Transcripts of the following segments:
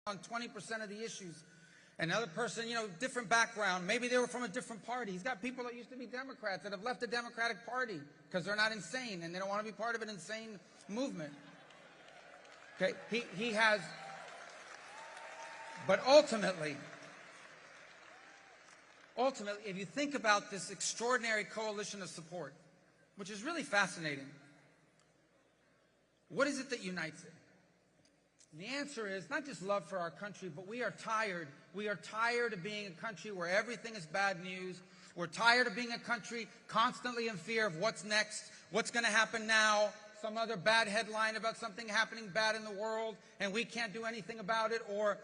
on 20% of the issues. Another person, different background. Maybe they were from a different party. He's got people that used to be Democrats that have left the Democratic Party because they're not insane and they don't want to be part of an insane movement. Okay, he has, but ultimately, if you think about this extraordinary coalition of support, which is really fascinating, what is it that unites it? And the answer is not just love for our country, but we are tired. We are tired of being a country where everything is bad news. We're tired of being a country constantly in fear of what's next, what's going to happen now, some other bad headline about something happening bad in the world, and we can't do anything about it, or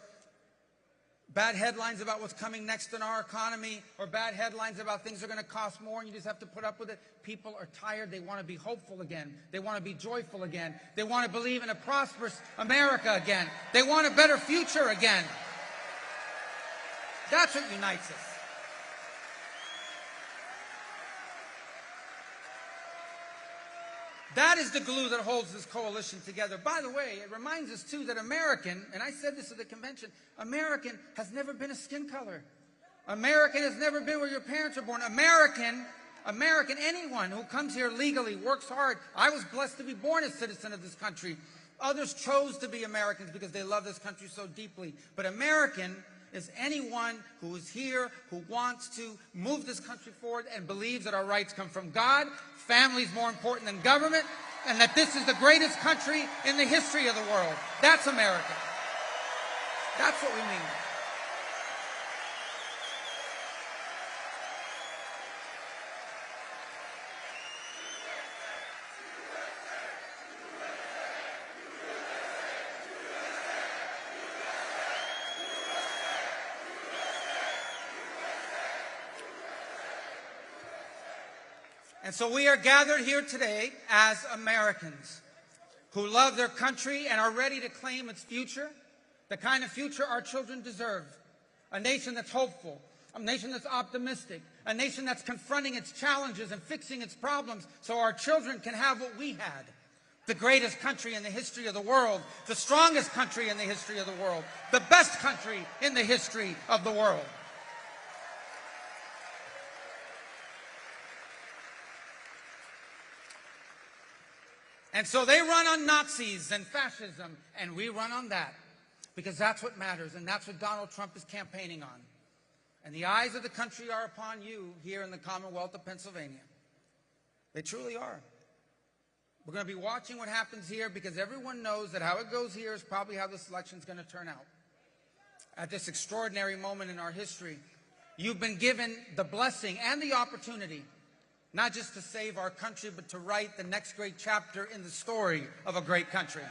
bad headlines about what's coming next in our economy, or bad headlines about things are going to cost more and you just have to put up with it. People are tired. They want to be hopeful again. They want to be joyful again. They want to believe in a prosperous America again. They want a better future again. That's what unites us. That is the glue that holds this coalition together. By the way, it reminds us, too, that American, and I said this at the convention, American has never been a skin color. American has never been where your parents were born. American, anyone who comes here legally, works hard. I was blessed to be born a citizen of this country. Others chose to be Americans because they love this country so deeply. But American is anyone who is here, who wants to move this country forward and believes that our rights come from God, family is more important than government, and that this is the greatest country in the history of the world. That's America. That's what we mean. And so we are gathered here today as Americans who love their country and are ready to claim its future, the kind of future our children deserve. A nation that's hopeful, a nation that's optimistic, a nation that's confronting its challenges and fixing its problems so our children can have what we had. The greatest country in the history of the world, the strongest country in the history of the world, the best country in the history of the world. And so they run on Nazis and fascism, and we run on that, because that's what matters, and that's what Donald Trump is campaigning on. And the eyes of the country are upon you here in the Commonwealth of Pennsylvania. They truly are. We're going to be watching what happens here, because everyone knows that how it goes here is probably how this election is going to turn out. At this extraordinary moment in our history, you've been given the blessing and the opportunity not just to save our country, but to write the next great chapter in the story of a great country.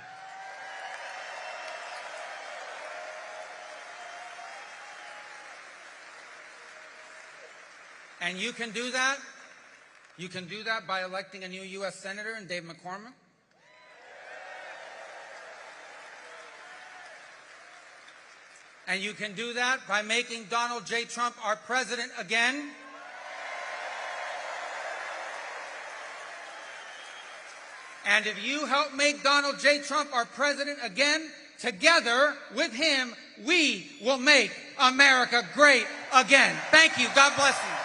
And you can do that. You can do that by electing a new U.S. Senator in Dave McCormick. And you can do that by making Donald J. Trump our president again. And if you help make Donald J. Trump our president again, together with him, we will make America great again. Thank you. God bless you.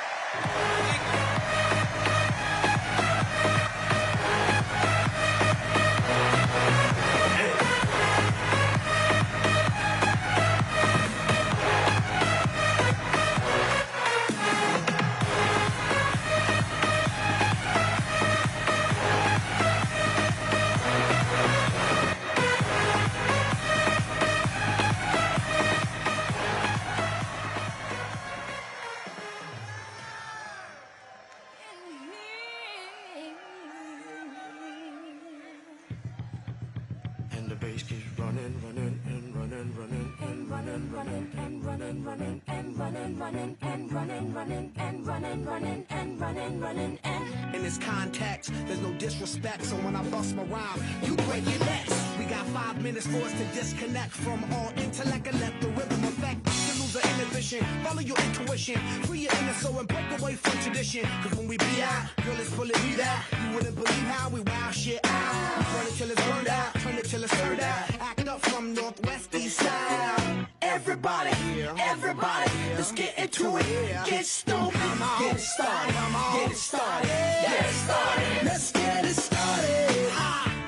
In this context, there's no disrespect, so when I bust my rhyme, you break your necks. We got 5 minutes for us to disconnect from all intellect and let the rhythm affect. You lose the inhibition, follow your intuition, free your inner soul and break away from tradition. Cause when we be out, girl, it's pulling me out. You wouldn't believe how we wow shit out. We burn it till it's burned out, turn it till it's turned out. Act up from Northwest East Side. Everybody, everybody, let's get into it. Get stupid, get it started, get it started, get it started. Let's get it started.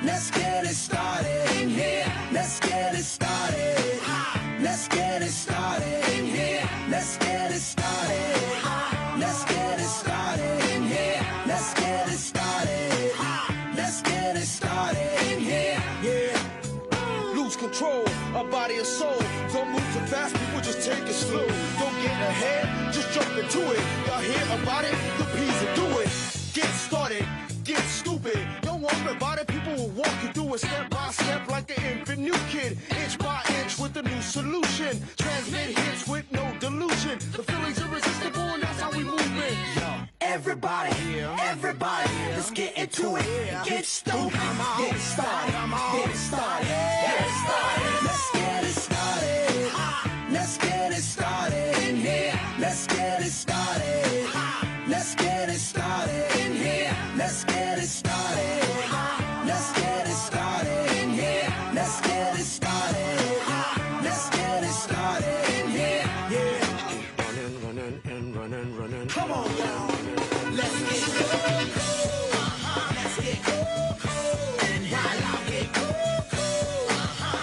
Let's get it started in here. Let's get it started. Let's get it started in here. Let's get it started. Let's get it started in here. Let's get it started. Let's get it started in here. Yeah. Lose control of body and soul. Don't move too fast, people just take it slow. Don't get ahead, just jump into it. Y'all hear about it? The P's will do it. Get started, get stupid. Don't worry about it, people will walk you through it step by step like an infant new kid. Inch by inch with a new solution. Transmit hits with no delusion. The feeling's irresistible and that's how we move it. Everybody, everybody, let's get into it. Get stupid, get it started, get it started, get it started. Let's get it started. Let's get it started in here. Let's get it started. Let's get it started in here. Let's get it started. Let's get it started in here. Let's get it started. Let's get it started in here. Yeah. Running, running, and running, running. Come on, y'all. Let's get cool. Let's get cool. And while I get cool.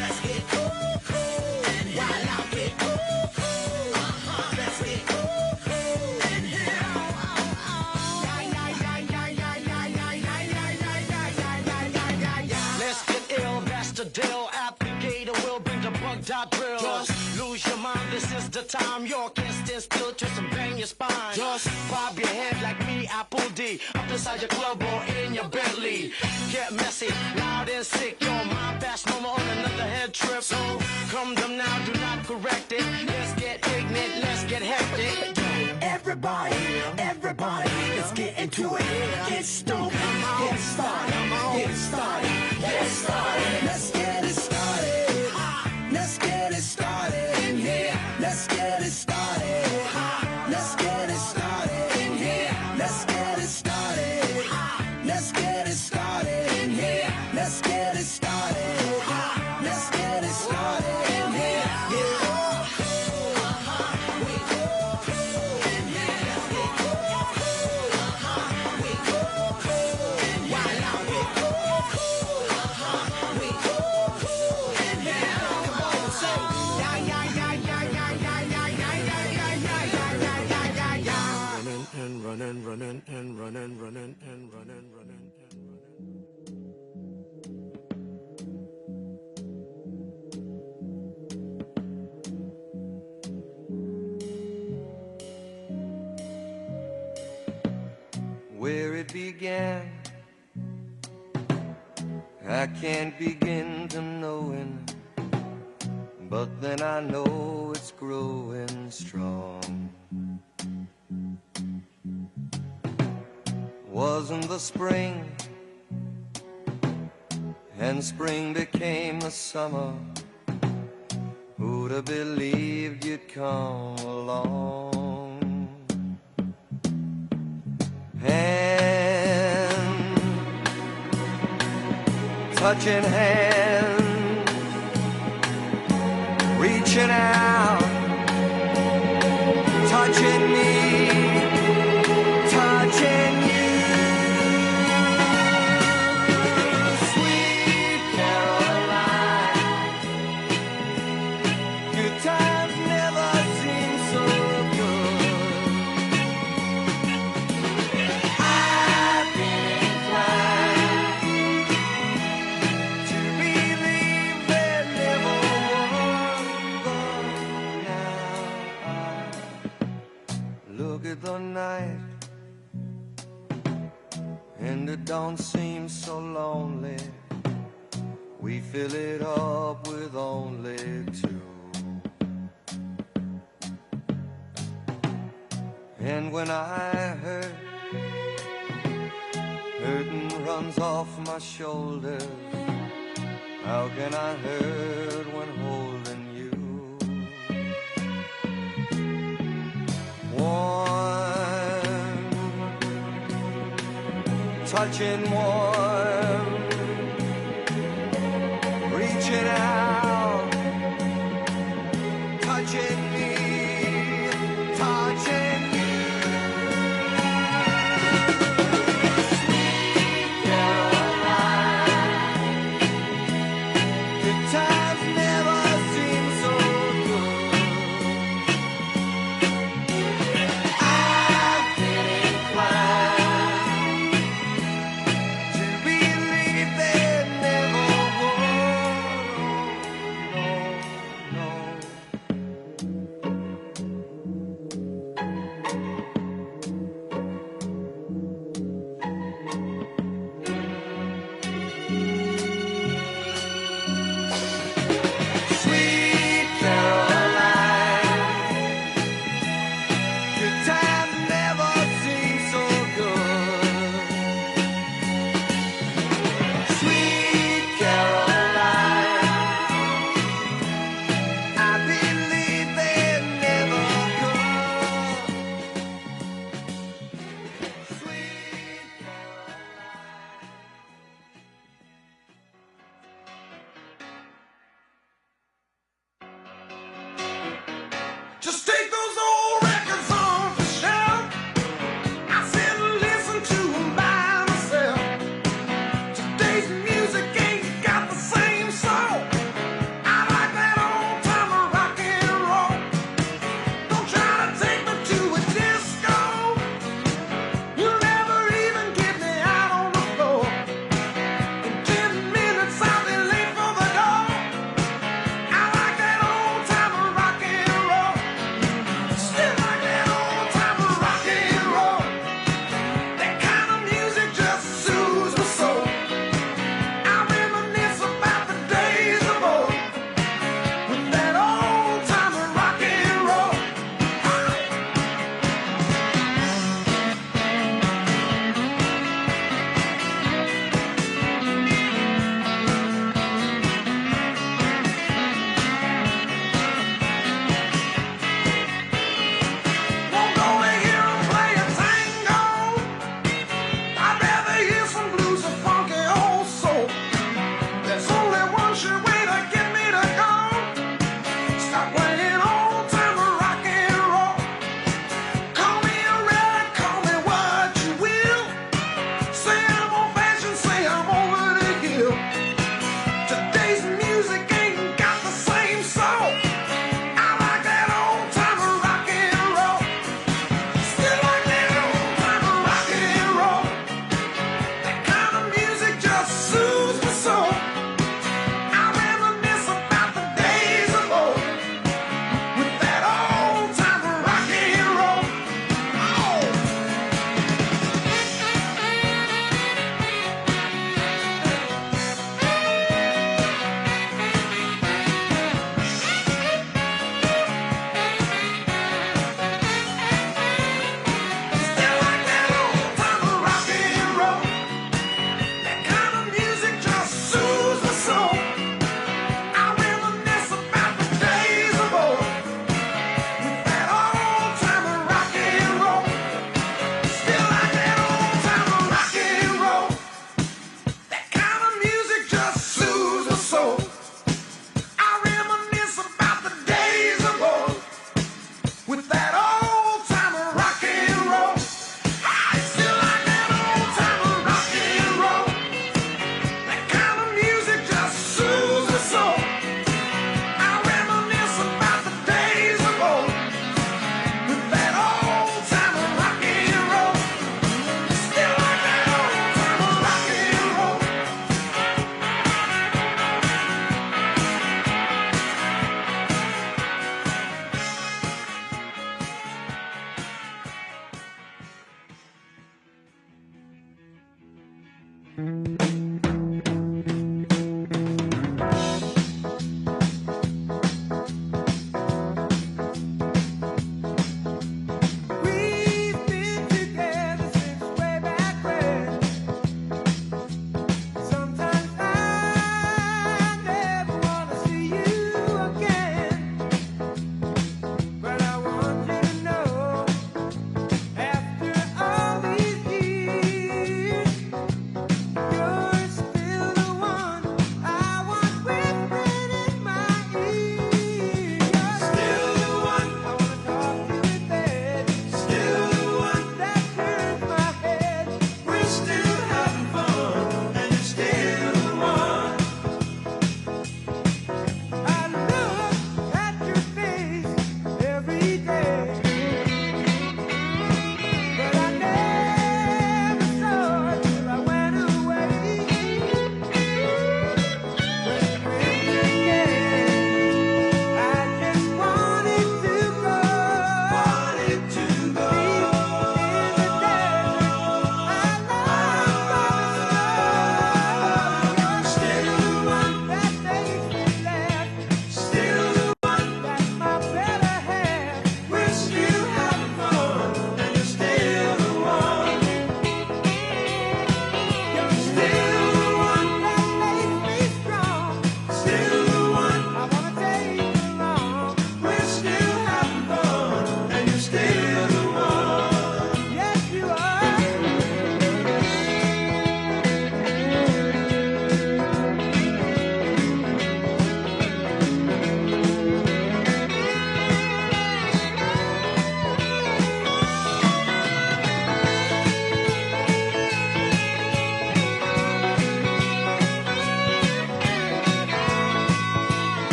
Let's get cool. And while I get cool. Let's get cool. And Let's get ill, that's the deal. Applicator will bring the bug dot drill. Just lose your mind, this is the time. You can't stand still, twist and bang your spine. Just bob your head like me, Apple D. Up inside your club or in your Bentley. Get messy, loud and sick. Your mind fast, no more on another head trip. So come them now, do not correct it. Let's get ignorant, let's get hectic. everybody, everybody, let's get into it. Get stupid, get started, get it started, get it started. Let's get it started. Let's get it started in here. Let's get it started. Let's get it started in here. Let's get it started. Let's get it started in here. Let's get it started. Let's get it started in here. Running and running, running and running, running and running. Where it began, I can't begin to knowing, but then I know it's growing strong. Wasn't the spring, and spring became the summer. Who'd have believed you'd come along? Hand, touching hand, reaching out, touching me, touching you. The night, and it don't seem so lonely. We fill it up with only two. And when I hurt, hurting runs off my shoulders. How can I hurt when holding you? Touching warm, reaching out, touching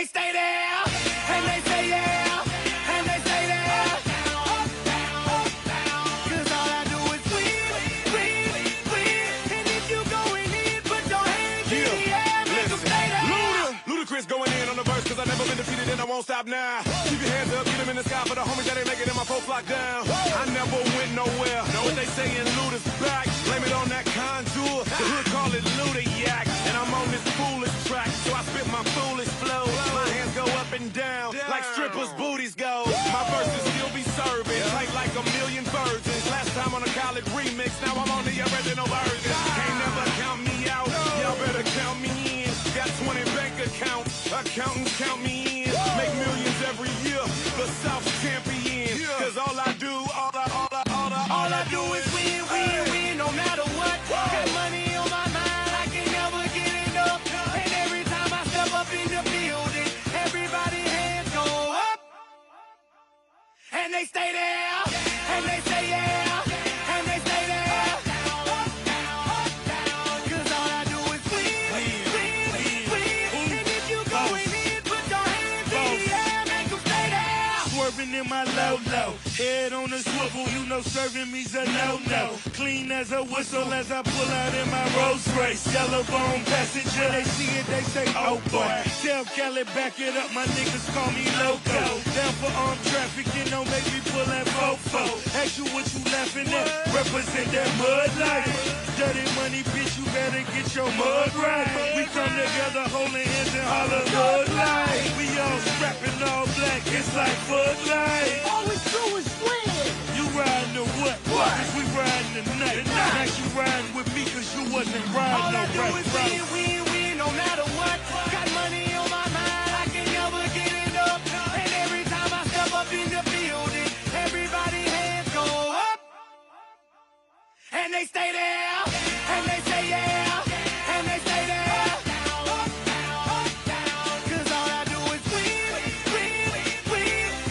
they stay there, and they say yeah, and they say there. Cause all I do is win, and if you going in, put your hands in the air, make them stay there. Ludacris going in on the verse, cause I've never been defeated and I won't stop now. Keep your hands up, get them in the sky for the homies that ain't making it, my folks locked down. I never went nowhere, what they saying, Luda's back. Blame it on that contour, the hood call it Luda Yak. And I'm on this foolish track, so I spit my foolish flow. My hands go up and down, like strippers' booties go. My verses still be serving, tight like a million virgins. Last time on a college remix, now I'm on the original version. Can't never count me out, y'all better count me in. Got 20 bank accounts, accountants count me in. Make millions every year, the South champion. Cause all I do, all I do is win, no matter what. Got money on my mind, I can never get my low. Head on the swivel, you know serving me's a no-no. Clean as a whistle as I pull out in my Rolls Royce. Yellow bone passenger, they see it, they say, oh boy. Tell Cali, back it up, my niggas call me loco. Down for armed traffic, you know, make me pull that fofo. Ask you what you laughing at, represent that mud life. Dirty money, bitch, you better get your mud right. We come together holding hands and holler mud life. We all strapping all black, it's like Bud Light. All we do is win. You riding or what? Cause we riding tonight. Now you riding with me cause you wasn't riding All I do no is win, no matter what. Got money on my mind, I can never get enough. And every time I step up in the building, everybody hands go up. And they stay there, and they say yeah, and they stay there. Cause all I do is win.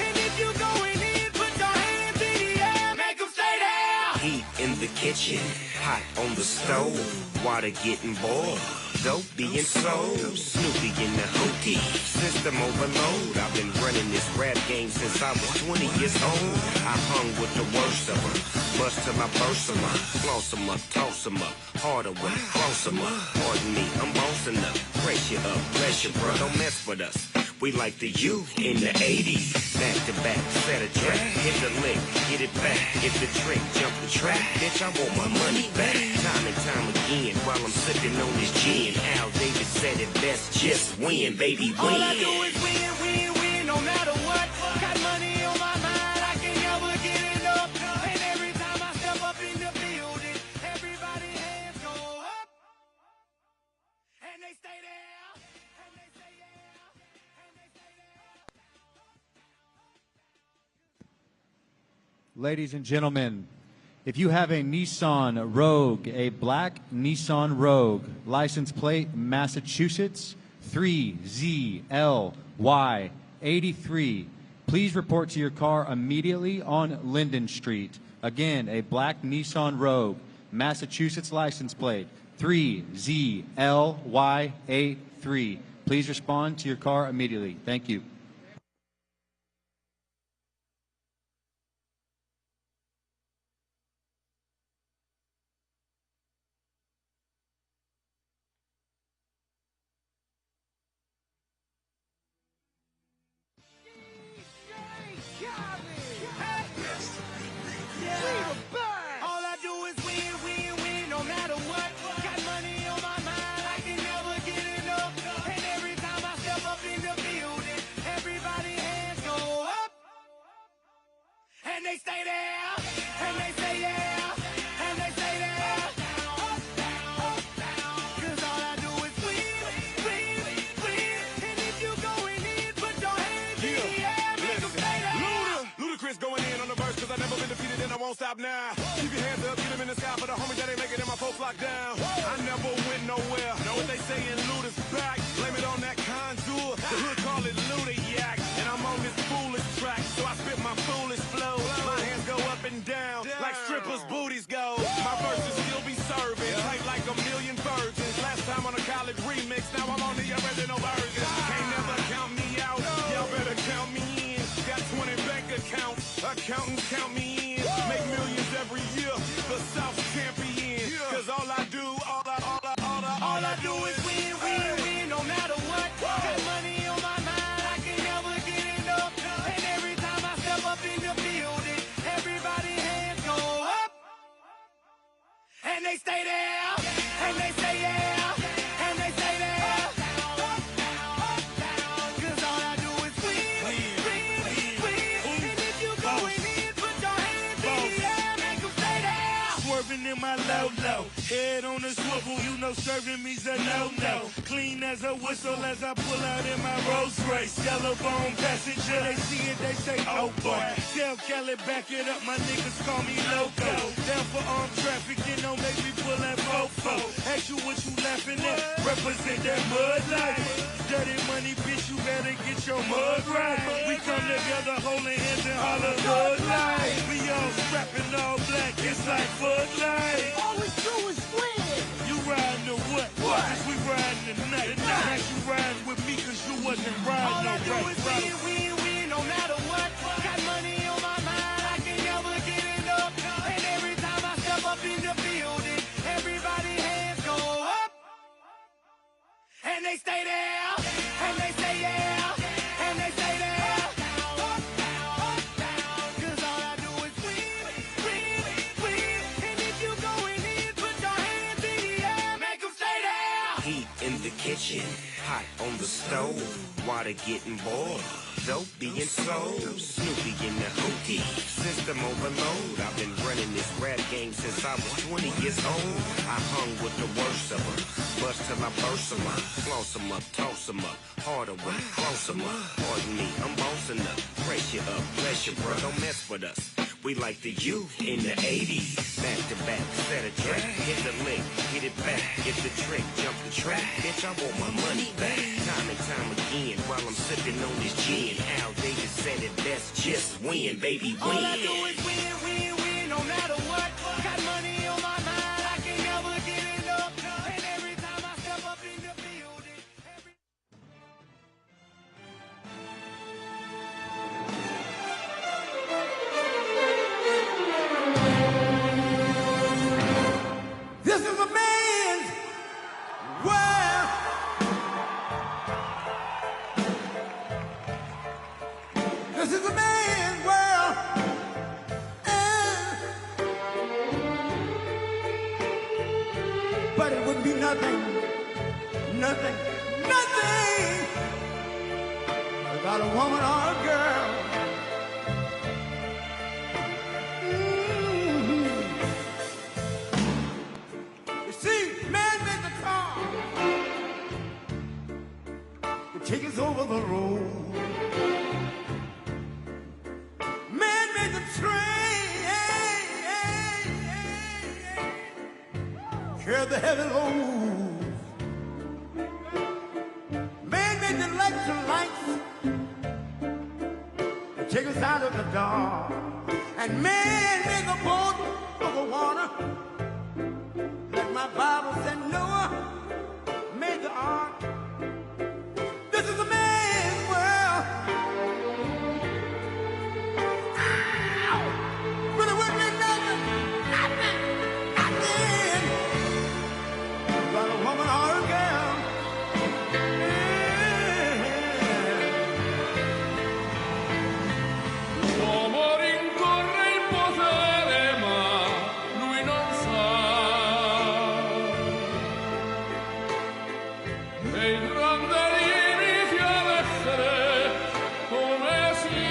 And if you going in, put your hands in the air, make them stay there. Heat in the kitchen, hot on the stove, water getting boiled, dope being sold, Snoopy in the hookie, system overload. I've been running this rap game since I was 20 years old. I hung with the worst of them, bust till I burst them up, floss them up, toss them up, harder when I cross them up. Pardon me, I'm bossing up, pressure up, pressure, bro, don't mess with us. We like the youth in the 80s. Back to back, set a track, hit the lick, get it back. Hit the trick, jump the track. Bitch, I want my money back. Time and time again, while I'm sipping on this gin. Al Davis said it best, just win, baby, win. All I do is win, no matter what. Got money on my mind, I can never get enough. And every time I step up in the building, everybody hands go up. And they stay there, and they say yeah, and they stay there. Ladies and gentlemen, if you have a Nissan Rogue, a black Nissan Rogue, license plate Massachusetts 3ZLY83, please report to your car immediately on Linden Street. Again, a black Nissan Rogue, Massachusetts license plate 3ZLY83. Please respond to your car immediately. Thank you. All I do is win, no matter what. Got money on my mind, I can never get enough. And every time I step up in the building, everybody hands go up. And they stay there, and they say yeah, and they stay there. Cause all I do is win. And if you going in, put your hands in the air, make them stay there. Ludacris going in on the verse cause I never been defeated and I won't stop now. Keep your hands up, get them in the sky for the homies that ain't making it, my folks locked down. I never went nowhere. Know what they saying, Luda's back. Blame it on that contour. The hood call it Luda-yak. And I'm on this foolish track, so I spit my foolish flow. My hands go up and down like strippers' booties go. My verses still be serving, tight like a million virgins. Last time on a college remix, now I'm on the original version. Can't never count me out, y'all better count me in. Got 20 bank accounts, accountants count me in. Make millions every year, the South champion. Cause all I do is win, no matter what. Got money on my mind, I can never get enough. And every time I step up in the building, everybody hands go up. And they stay there, and they say yeah, and they stay there. Cause all I do is win. And if you going in, put your hands in the air, make them stay there. Swerving in my low, head on the swivel, you know serving me's a no-no. Clean as a whistle as I pull out in my Rolls Royce. Yellow bone passenger, they see it, they say, oh boy. Tell Cali, back it up, my niggas call me loco. Down for armed traffic, you know, make me pull that fofo. Ask you what you laughing at, represent that mud life. Dirty money, bitch, you better get your mud right. We come together holding hands and holler Bud Light. We all strapping all black, it's like Bud Light. All we do is win. You riding or what? Cause we riding tonight. Now you riding with me cause you wasn't riding All I do no is win, no matter what. Got money they stay there, and they say yeah, and they say there. Cause all I do is win, win, win. And if you going in, put your hands in the air, make them stay there. Heat in the kitchen, hot on the stove, water getting boiled, dope being sold, Snoopy in the hookie, system overload. I've been running this rap game since I was 20 years old. I hung with the worst of them, bust till I burst them up, floss them up, toss them up, harder with close them up. Pardon me, I'm bossing up, brace you up, bless you, bro, don't mess with us. We like the youth in the 80s, back to back, set a track, hit the lick, get it back, get the trick, jump the track, bitch, I want my money back. Time and time again, while I'm sipping on this gin, Al Davis said it best, just win, baby, win. All I do is win, win, win, no matter what. Got money on my mind, I can never get enough. And every time I step up in the building, This is a man's world. This is a man's world. But it would be nothing, nothing, nothing without a woman or a girl. You see, man made the car to take us over the road. Man made the train, carry the heavy load. Man made the electric lights to take us out of the dark. And man made the boat of the water. Like my Bible said, Noah made the ark. This is a man's world. Ow! But it wouldn't be nothing, nothing, nothing but a woman or a girl. L'uomo rincorre il potere, ma lui non sa. E il grande limiti ad essere come si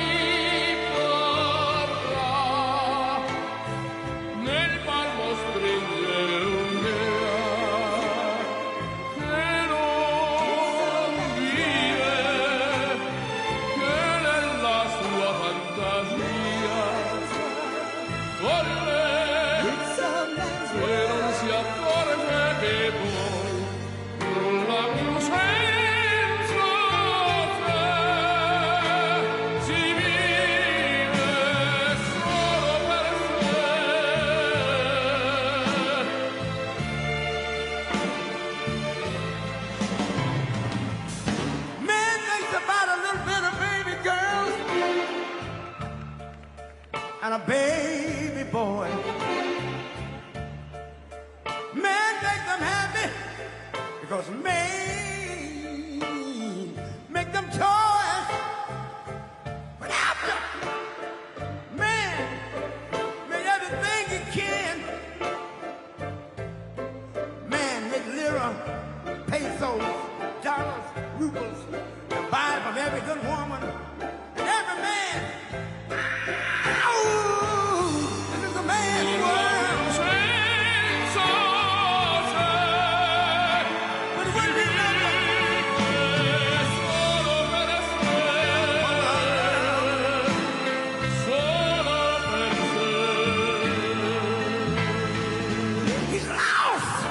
parla. Nel palmo stringe un'idea che non vive, che nella sua fantasia corre, se non si accorge che poi nulla più senza te si vive solo per sé. Man thinks about a little bit of baby girls and a baby boy. Man makes them happy because man make them toys. But after man made everything he can, man make lira, pesos, dollars, rubles, and buy from every good woman and every man. Ow! This is a man's world. Senza te But it wouldn't be nothing. solo per sé, solo per sé. He's lost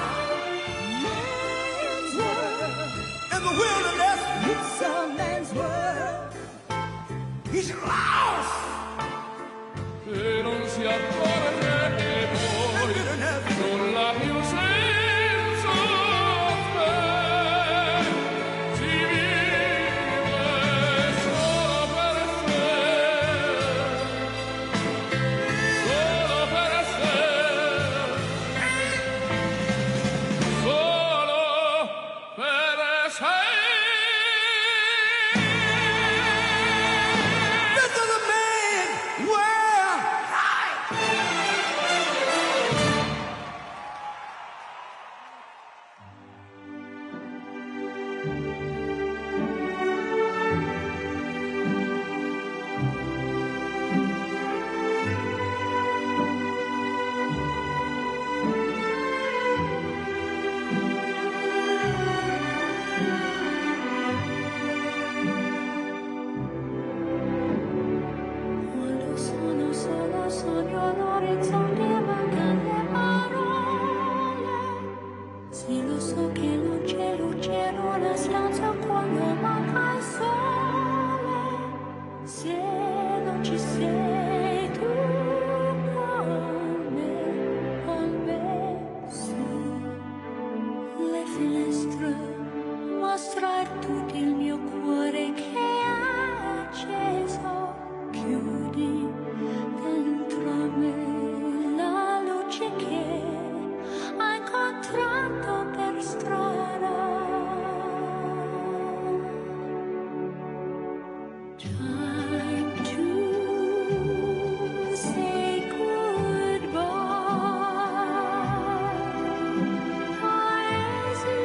in the wilderness. it's a man's world. He's lost. E non si accorge che poi nulla più senza te si vive solo per sé, solo per sé, solo per sé. sei. This is a man world. Sogno l'orizzonte mancano le parole. Sì, lo so che non c'è luce, una stanza quando manca il sole. Se non ci sei tu con me, sì. Le finestre mostra tutto il mio cuore che è acceso. Chiudi dentro me la luce che ho incontrato per strada. Time to say goodbye. Paesi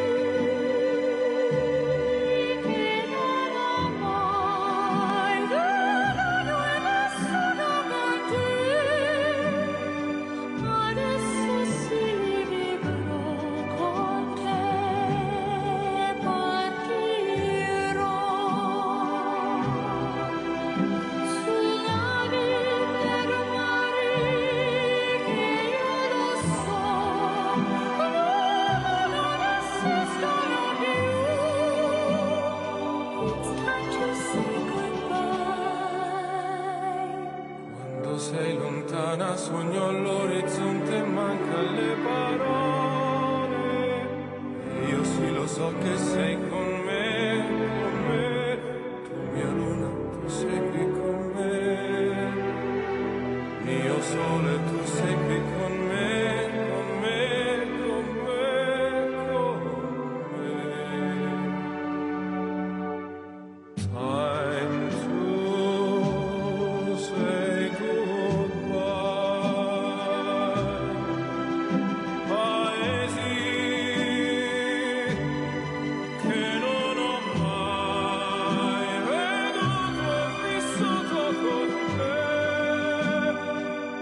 che non ho mai veduto e nessuno con te. Adesso sì vivrò con te, partirò su navi per mari che io lo so, non esistono più. It's time to say goodbye. Quando sei lontana sogno all'orizzonte manca le parole. E io sì lo so che sei con me, tu mia luna, tu sei qui con me. Mio sole, tu sei qui con me, con me, con me, con me. Time to say goodbye. Paesi che non ho mai veduto e vissuto con te.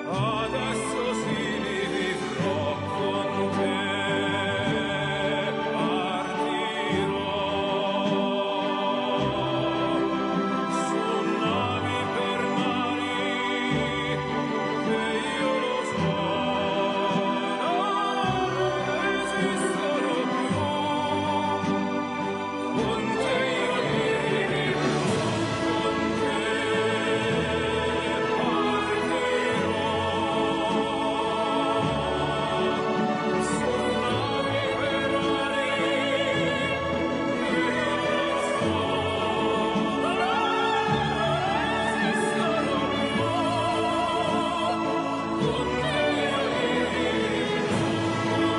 Adesso sì li vivrò con te. Partirò su navi per mari che io lo so, non esistono più. Con te io vivrò, con te partirò su navi per mari che io lo so, non esistono più. Con te io vivrò, con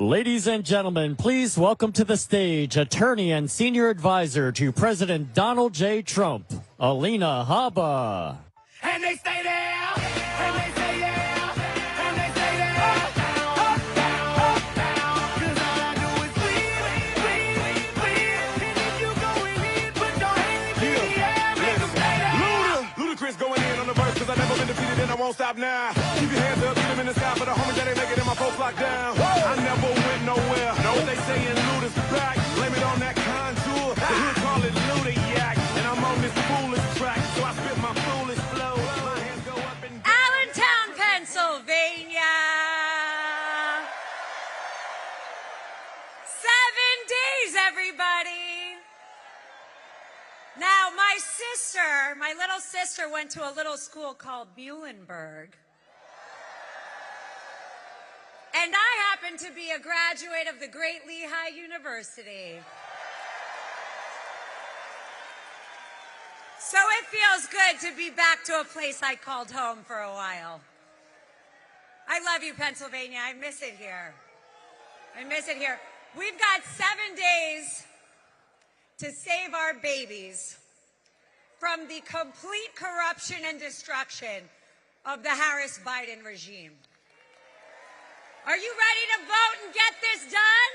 Ladies and gentlemen, please welcome to the stage attorney and senior advisor to President Donald J. Trump, Alina Habba. And they stay there, and they say yeah, and they say there. Up, down, up, down. 'Cause all I do is win. And if you going in, put your hands in the air, make 'em stay there. Ludacris going in on the verse, 'cause I never been defeated and I won't stop now. Keep your hands up, keep them in the sky for the homies that ain't making it, my folks locked down. I never went nowhere. Know what they saying, Luda's back. Blame it on that contour. The hood call it Luda yak. And I'm on this foolish track, so I spit my foolish flow. My hands go up and down. Allentown, Pennsylvania. everybody. Now, my little sister went to a little school called Muhlenberg. And I happen to be a graduate of the great Lehigh University. So it feels good to be back to a place I called home for a while. I love you, Pennsylvania. I miss it here. I miss it here. We've got 7 days to save our babies from the complete corruption and destruction of the Harris-Biden regime. Are you ready to vote and get this done?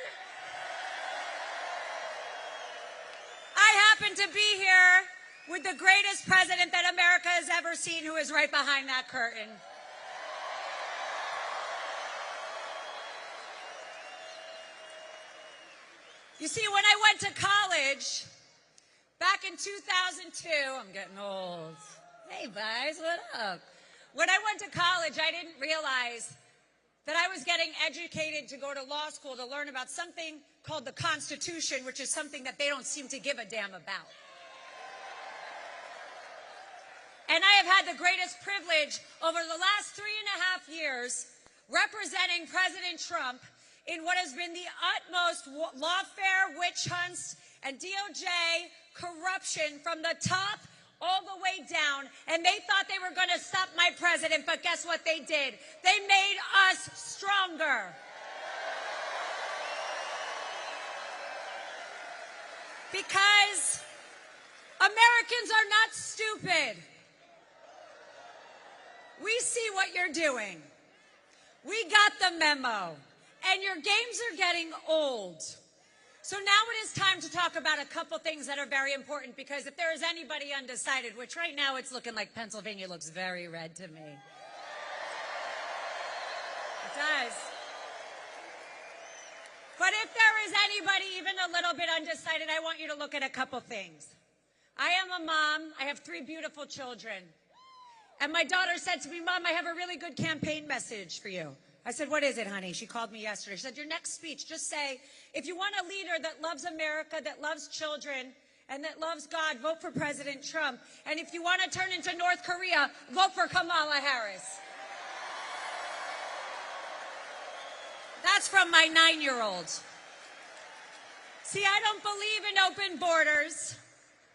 I happen to be here with the greatest president that America has ever seen, who is right behind that curtain. You see, when I went to college, back in 2002, I'm getting old. Hey, guys, what up? When I went to college, I didn't realize that I was getting educated to go to law school to learn about something called the Constitution, which is something that they don't seem to give a damn about. And I have had the greatest privilege over the last 3.5 years representing President Trump in what has been the utmost lawfare, witch hunts, and DOJ corruption from the top all the way down. And they thought they were going to stop my president, but guess what they did? They made us stronger. Because Americans are not stupid. We see what you're doing. We got the memo. And your games are getting old. So now it is time to talk about a couple things that are very important, because if there is anybody undecided, which right now it's looking like Pennsylvania looks very red to me. It does. But if there is anybody even a little bit undecided, I want you to look at a couple things. I am a mom. I have 3 beautiful children. And my daughter said to me, Mom, I have a really good campaign message for you. I said, what is it, honey? She called me yesterday. She said, your next speech, just say, if you want a leader that loves America, that loves children, and that loves God, vote for President Trump. And if you want to turn into North Korea, vote for Kamala Harris. That's from my 9-year-old. See, I don't believe in open borders.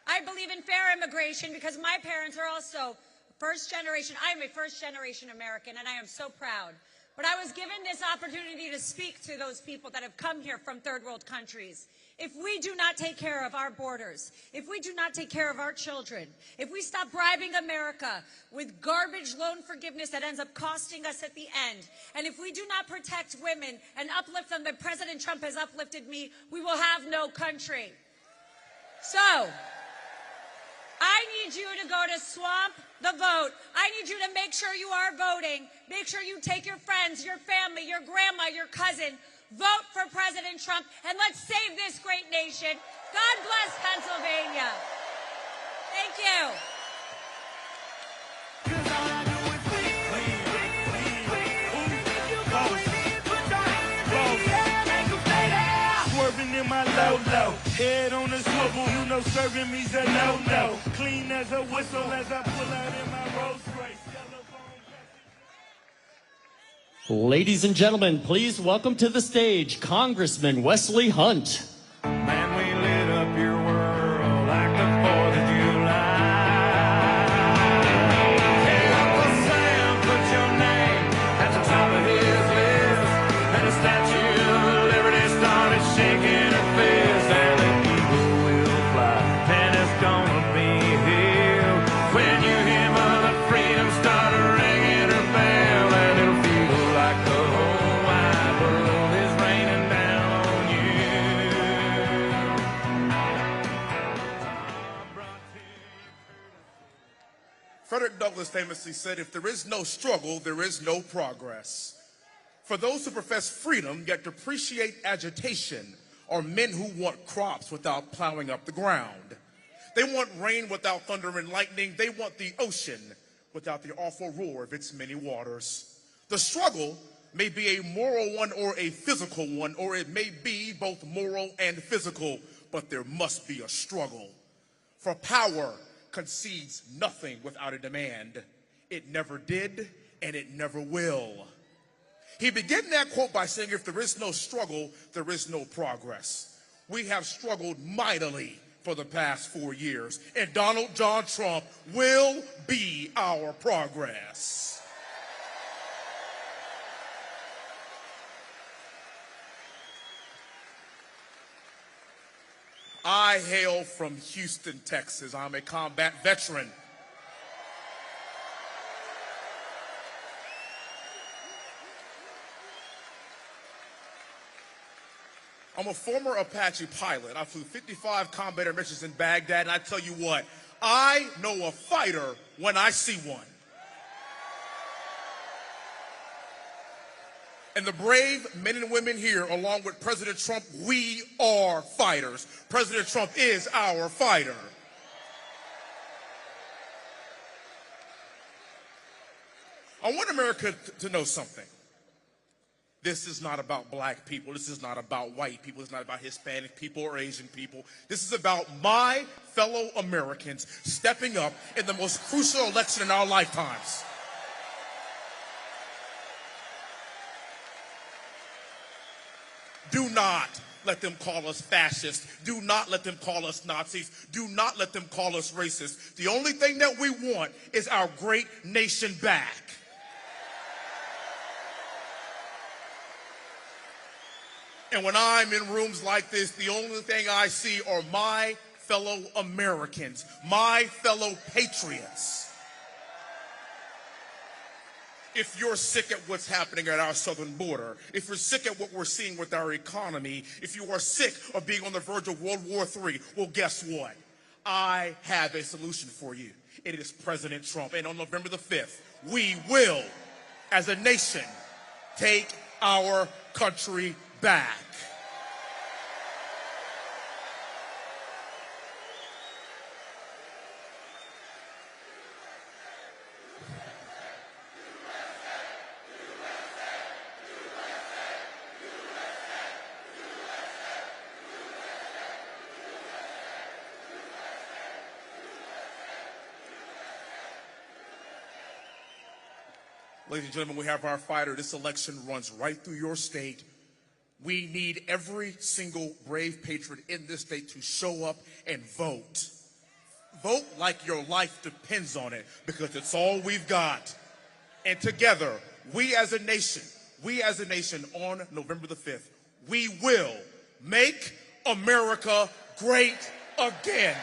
I believe in fair immigration, because my parents are also first generation. I am a first generation American, and I am so proud. But I was given this opportunity to speak to those people that have come here from third world countries. If we do not take care of our borders, if we do not take care of our children, if we stop bribing America with garbage loan forgiveness that ends up costing us at the end, and if we do not protect women and uplift them, that President Trump has uplifted me, we will have no country. So, I need you to go to Swamp the Vote. I need you to make sure you are voting. Make sure you take your friends, your family, your grandma, your cousin. Vote for President Trump, and let's save this great nation. God bless Pennsylvania. Thank you. In my low, head on the swivel, you know serving me's a no-no. Clean as a whistle as I pull out in my Rolls Royce. Ladies and gentlemen, please welcome to the stage Congressman Wesley Hunt. Man, we lit up your world like the 4th of July. Hey, Uncle Sam, put your name at the top of his list, and the Statue of Liberty started shaking. Frederick Douglass famously said, if there is no struggle, there is no progress. For those who profess freedom yet depreciate agitation are men who want crops without plowing up the ground. They want rain without thunder and lightning. They want the ocean without the awful roar of its many waters. The struggle may be a moral one or a physical one, or it may be both moral and physical, but there must be a struggle. For power concedes nothing without a demand. It never did, and it never will. He began that quote by saying, if there is no struggle, there is no progress. We have struggled mightily for the past 4 years, and Donald John Trump will be our progress. I hail from Houston, Texas. I'm a combat veteran. I'm a former Apache pilot. I flew 55 combat air missions in Baghdad, and I tell you what, I know a fighter when I see one. And the brave men and women here, along with President Trump, we are fighters. President Trump is our fighter. I want America to know something. This is not about black people. This is not about white people. It's not about Hispanic people or Asian people. This is about my fellow Americans stepping up in the most crucial election in our lifetimes. Do not let them call us fascists. Do not let them call us Nazis. Do not let them call us racist. The only thing that we want is our great nation back. And when I'm in rooms like this, the only thing I see are my fellow Americans, my fellow patriots. If you're sick at what's happening at our southern border, if you're sick at what we're seeing with our economy, if you are sick of being on the verge of World War III, well, guess what? I have a solution for you. It is President Trump. And on November the 5th, we will, as a nation, take our country back. Ladies and gentlemen, we have our fighter. This election runs right through your state. We need every single brave patriot in this state to show up and vote. Vote like your life depends on it, because it's all we've got. And together, we as a nation on November the 5th, we will make America great again.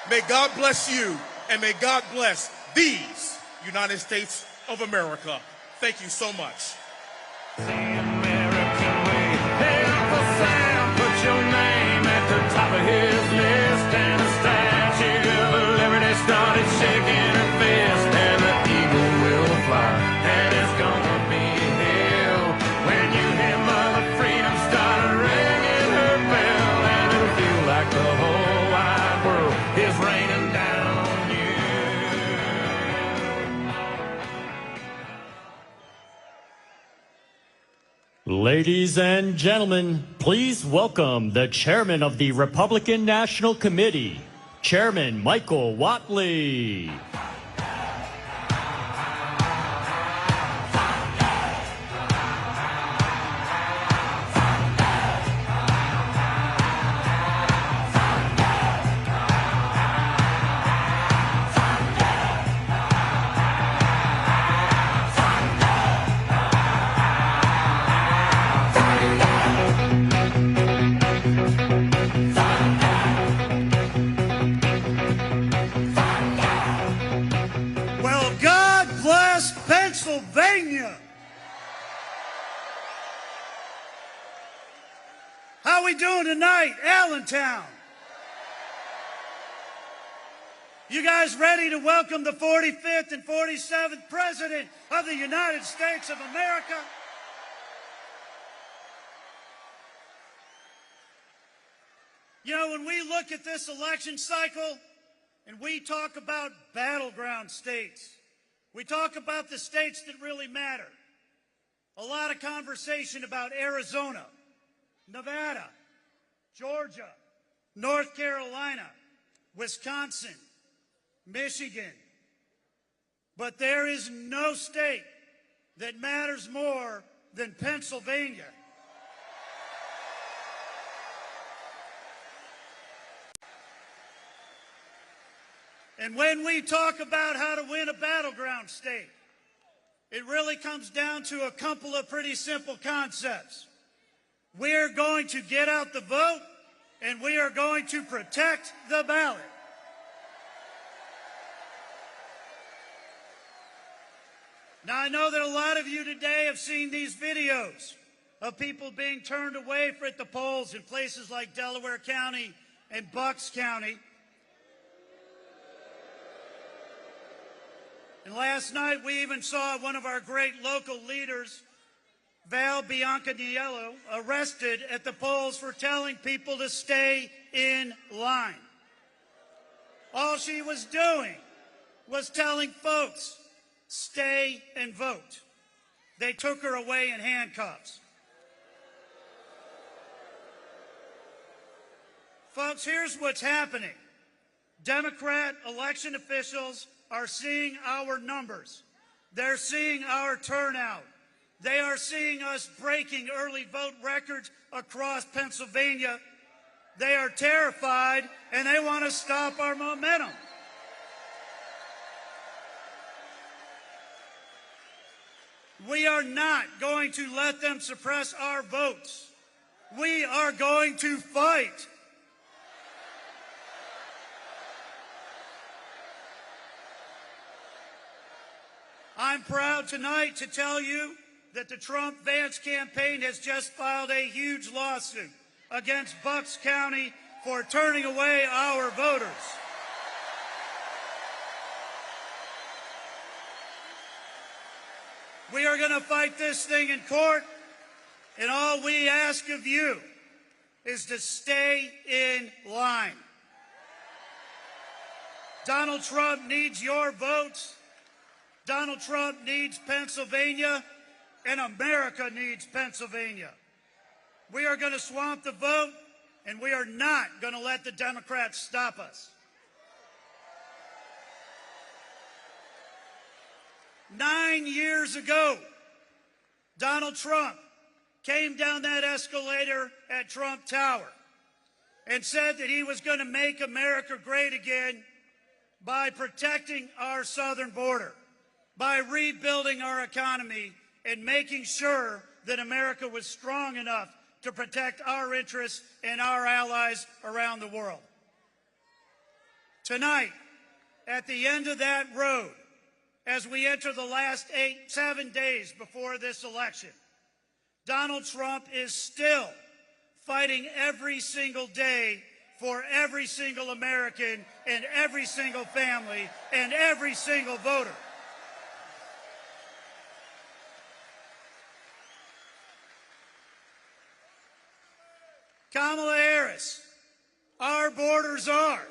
May God bless you, and may God bless these United States of America. Thank you so much. The American way. Hey, Uncle Sam, put your name at the top of his list, and the Statue of Liberty started shaking her fist, and the eagle will fly, and it's gonna be hell when you hear Mother Freedom start ringing her bell, and it'll feel like the whole wide world is raining down on you. Ladies and gentlemen, please welcome the chairman of the Republican National Committee, Chairman Michael Watley. Well, God bless Pennsylvania. How we doing tonight, Allentown? You guys ready to welcome the 45th and 47th President of the United States of America? You know, when we look at this election cycle and we talk about battleground states, we talk about the states that really matter. A lot of conversation about Arizona, Nevada, Georgia, North Carolina, Wisconsin, Michigan. But there is no state that matters more than Pennsylvania. And when we talk about how to win a battleground state, it really comes down to a couple of pretty simple concepts. We're going to get out the vote, and we are going to protect the ballot. Now, I know that a lot of you today have seen these videos of people being turned away at the polls in places like Delaware County and Bucks County. And last night, we even saw one of our great local leaders, Val Biancaniello, arrested at the polls for telling people to stay in line. All she was doing was telling folks, stay and vote. They took her away in handcuffs. Folks, here's what's happening. Democrat election officials are seeing our numbers. They're seeing our turnout. They are seeing us breaking early vote records across Pennsylvania. They are terrified, and they want to stop our momentum. We are not going to let them suppress our votes. We are going to fight. I'm proud tonight to tell you that the Trump-Vance campaign has just filed a huge lawsuit against Bucks County for turning away our voters. We are going to fight this thing in court, and all we ask of you is to stay in line. Donald Trump needs your votes. Donald Trump needs Pennsylvania, and America needs Pennsylvania. We are going to swamp the vote, and we are not going to let the Democrats stop us. 9 years ago, Donald Trump came down that escalator at Trump Tower and said that he was going to make America great again by protecting our southern border, by rebuilding our economy and making sure that America was strong enough to protect our interests and our allies around the world. Tonight, at the end of that road, as we enter the last 7 days before this election, Donald Trump is still fighting every single day for every single American and every single family and every single voter. Kamala Harris, our borders are.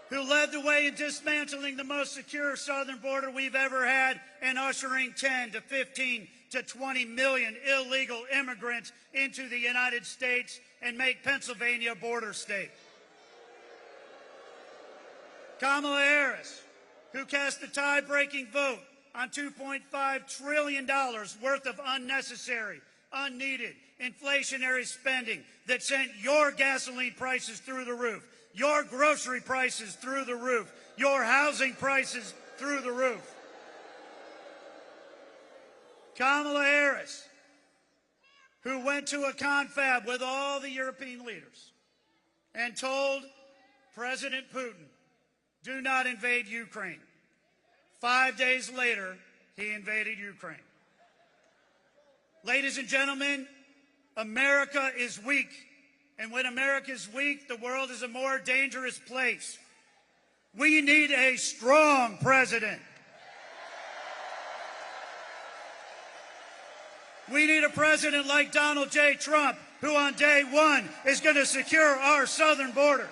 Who led the way in dismantling the most secure southern border we've ever had and ushering 10 to 15 to 20 million illegal immigrants into the United States and make Pennsylvania a border state. Kamala Harris, who cast the tie-breaking vote on $2.5 trillion worth of unnecessary, unneeded, inflationary spending that sent your gasoline prices through the roof, your grocery prices through the roof, your housing prices through the roof. Kamala Harris, who went to a confab with all the European leaders and told President Putin, do not invade Ukraine. 5 days later, he invaded Ukraine. Ladies and gentlemen, America is weak. And when America is weak, the world is a more dangerous place. We need a strong president. We need a president like Donald J. Trump, who on day one is going to secure our southern border.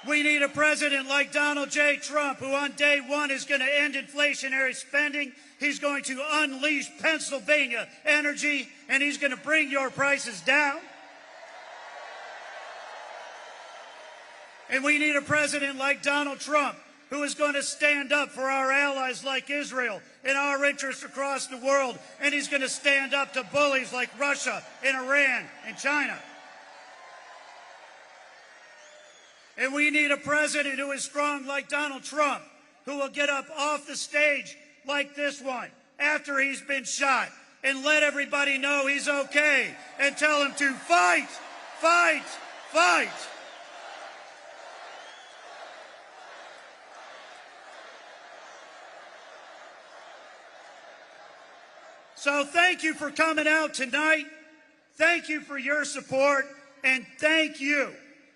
We need a president like Donald J. Trump, who on day one is going to end inflationary spending. He's going to unleash Pennsylvania energy, and he's going to bring your prices down. And we need a president like Donald Trump, who is going to stand up for our allies like Israel and our interests across the world. And he's going to stand up to bullies like Russia and Iran and China. And we need a president who is strong like Donald Trump, who will get up off the stage like this one after he's been shot and let everybody know he's okay and tell him to fight, fight, fight. So thank you for coming out tonight. Thank you for your support. And thank you.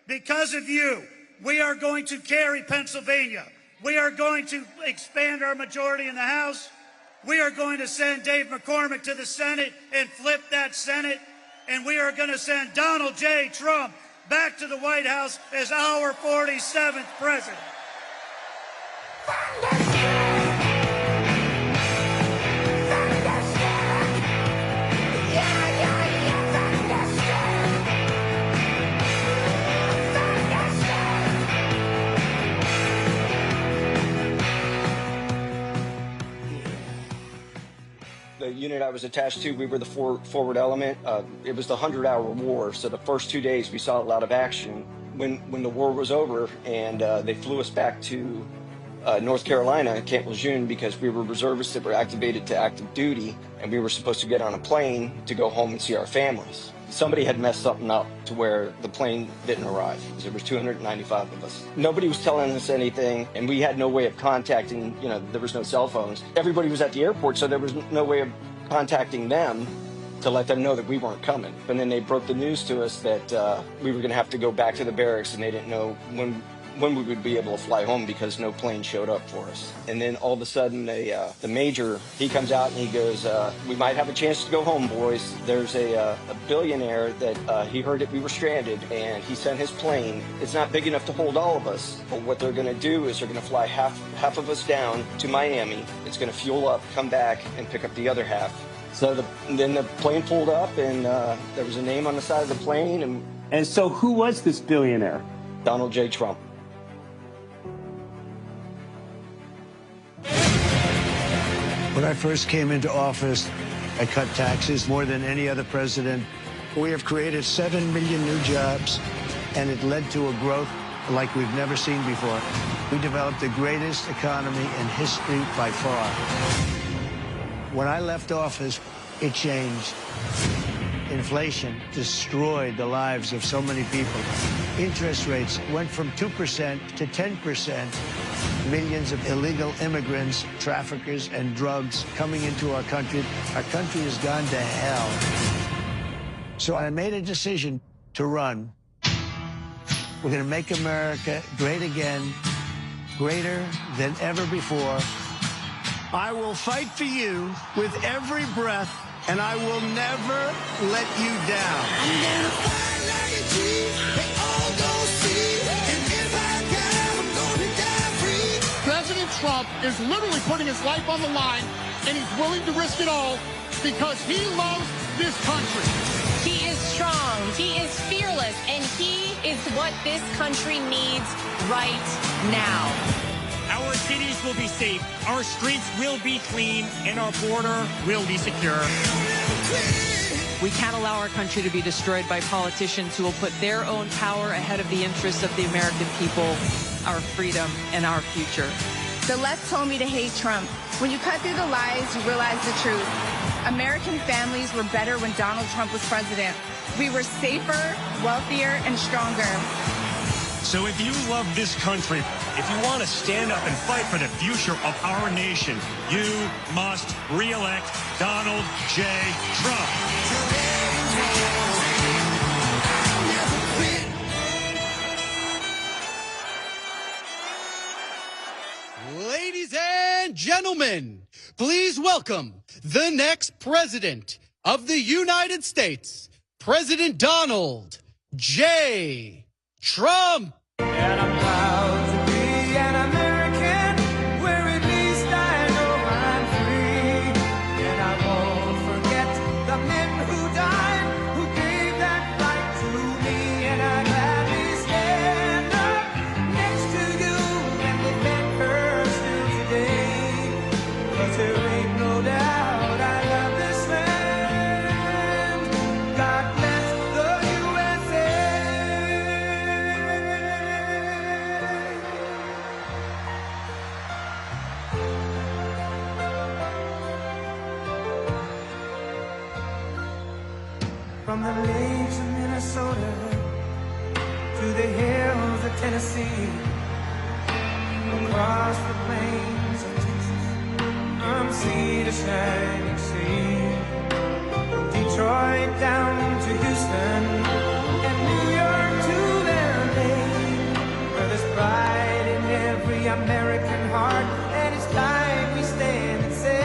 Because of you, we are going to carry Pennsylvania. We are going to expand our majority in the House. We are going to send Dave McCormick to the Senate and flip that Senate. And we are going to send Donald J. Trump back to the White House as our 47th president. The unit I was attached to, we were the forward element. It was the 100-hour war, so the first 2 days we saw a lot of action. When the war was over and they flew us back to North Carolina, Camp Lejeune, because we were reservists that were activated to active duty, and we were supposed to get on a plane to go home and see our families. Somebody had messed something up to where the plane didn't arrive. There was 295 of us. Nobody was telling us anything, and we had no way of contacting, there was no cell phones. Everybody was at the airport, so there was no way of contacting them to let them know that we weren't coming. And then they broke the news to us that we were going to have to go back to the barracks, and they didn't know when we would be able to fly home because no plane showed up for us. And then all of a sudden, the major, he comes out and he goes, we might have a chance to go home, boys. There's a billionaire that he heard that we were stranded, and he sent his plane. It's not big enough to hold all of us, but what they're going to do is they're going to fly half of us down to Miami. It's going to fuel up, come back, and pick up the other half. So then the plane pulled up, and there was a name on the side of the plane. And so who was this billionaire? Donald J. Trump. When I first came into office, I cut taxes more than any other president. We have created 7 million new jobs, and it led to a growth like we've never seen before. We developed the greatest economy in history by far. When I left office, it changed. Inflation destroyed the lives of so many people. Interest rates went from 2% to 10%. Millions of illegal immigrants, traffickers, and drugs coming into our country. Our country has gone to hell. So I made a decision to run. We're going to make America great again, greater than ever before. I will fight for you with every breath, and I will never let you down. I'm gonna fight like a G, they all gon' see, and if I die, I'm gonna die free. President Trump is literally putting his life on the line, and he's willing to risk it all because he loves this country. He is strong, he is fearless, and he is what this country needs right now. Our cities will be safe, our streets will be clean, and our border will be secure. We can't allow our country to be destroyed by politicians who will put their own power ahead of the interests of the American people, our freedom, and our future. The left told me to hate Trump. When you cut through the lies, you realize the truth. American families were better when Donald Trump was president. We were safer, wealthier, and stronger. So if you love this country, if you want to stand up and fight for the future of our nation, you must re-elect Donald J. Trump. Ladies and gentlemen, please welcome the next president of the United States, President Donald J. Trump. And I'm From the lakes of Minnesota to the hills of Tennessee, across the plains of Texas, from sea to shining sea, from Detroit down to Houston and New York to LA, where there's pride in every American heart, and it's time we stand and say,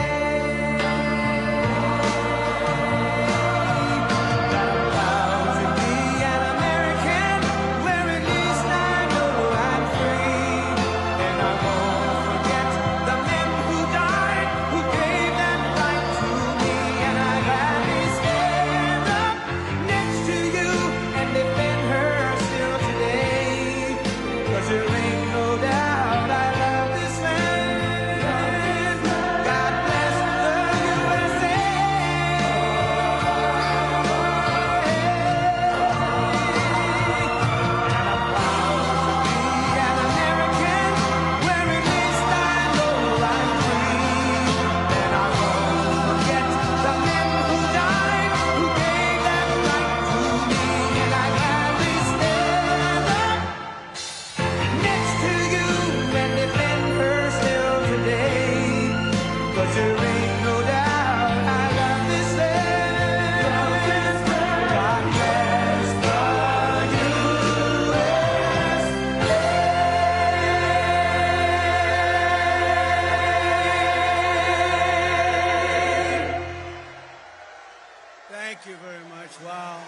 Thank you very much. Wow.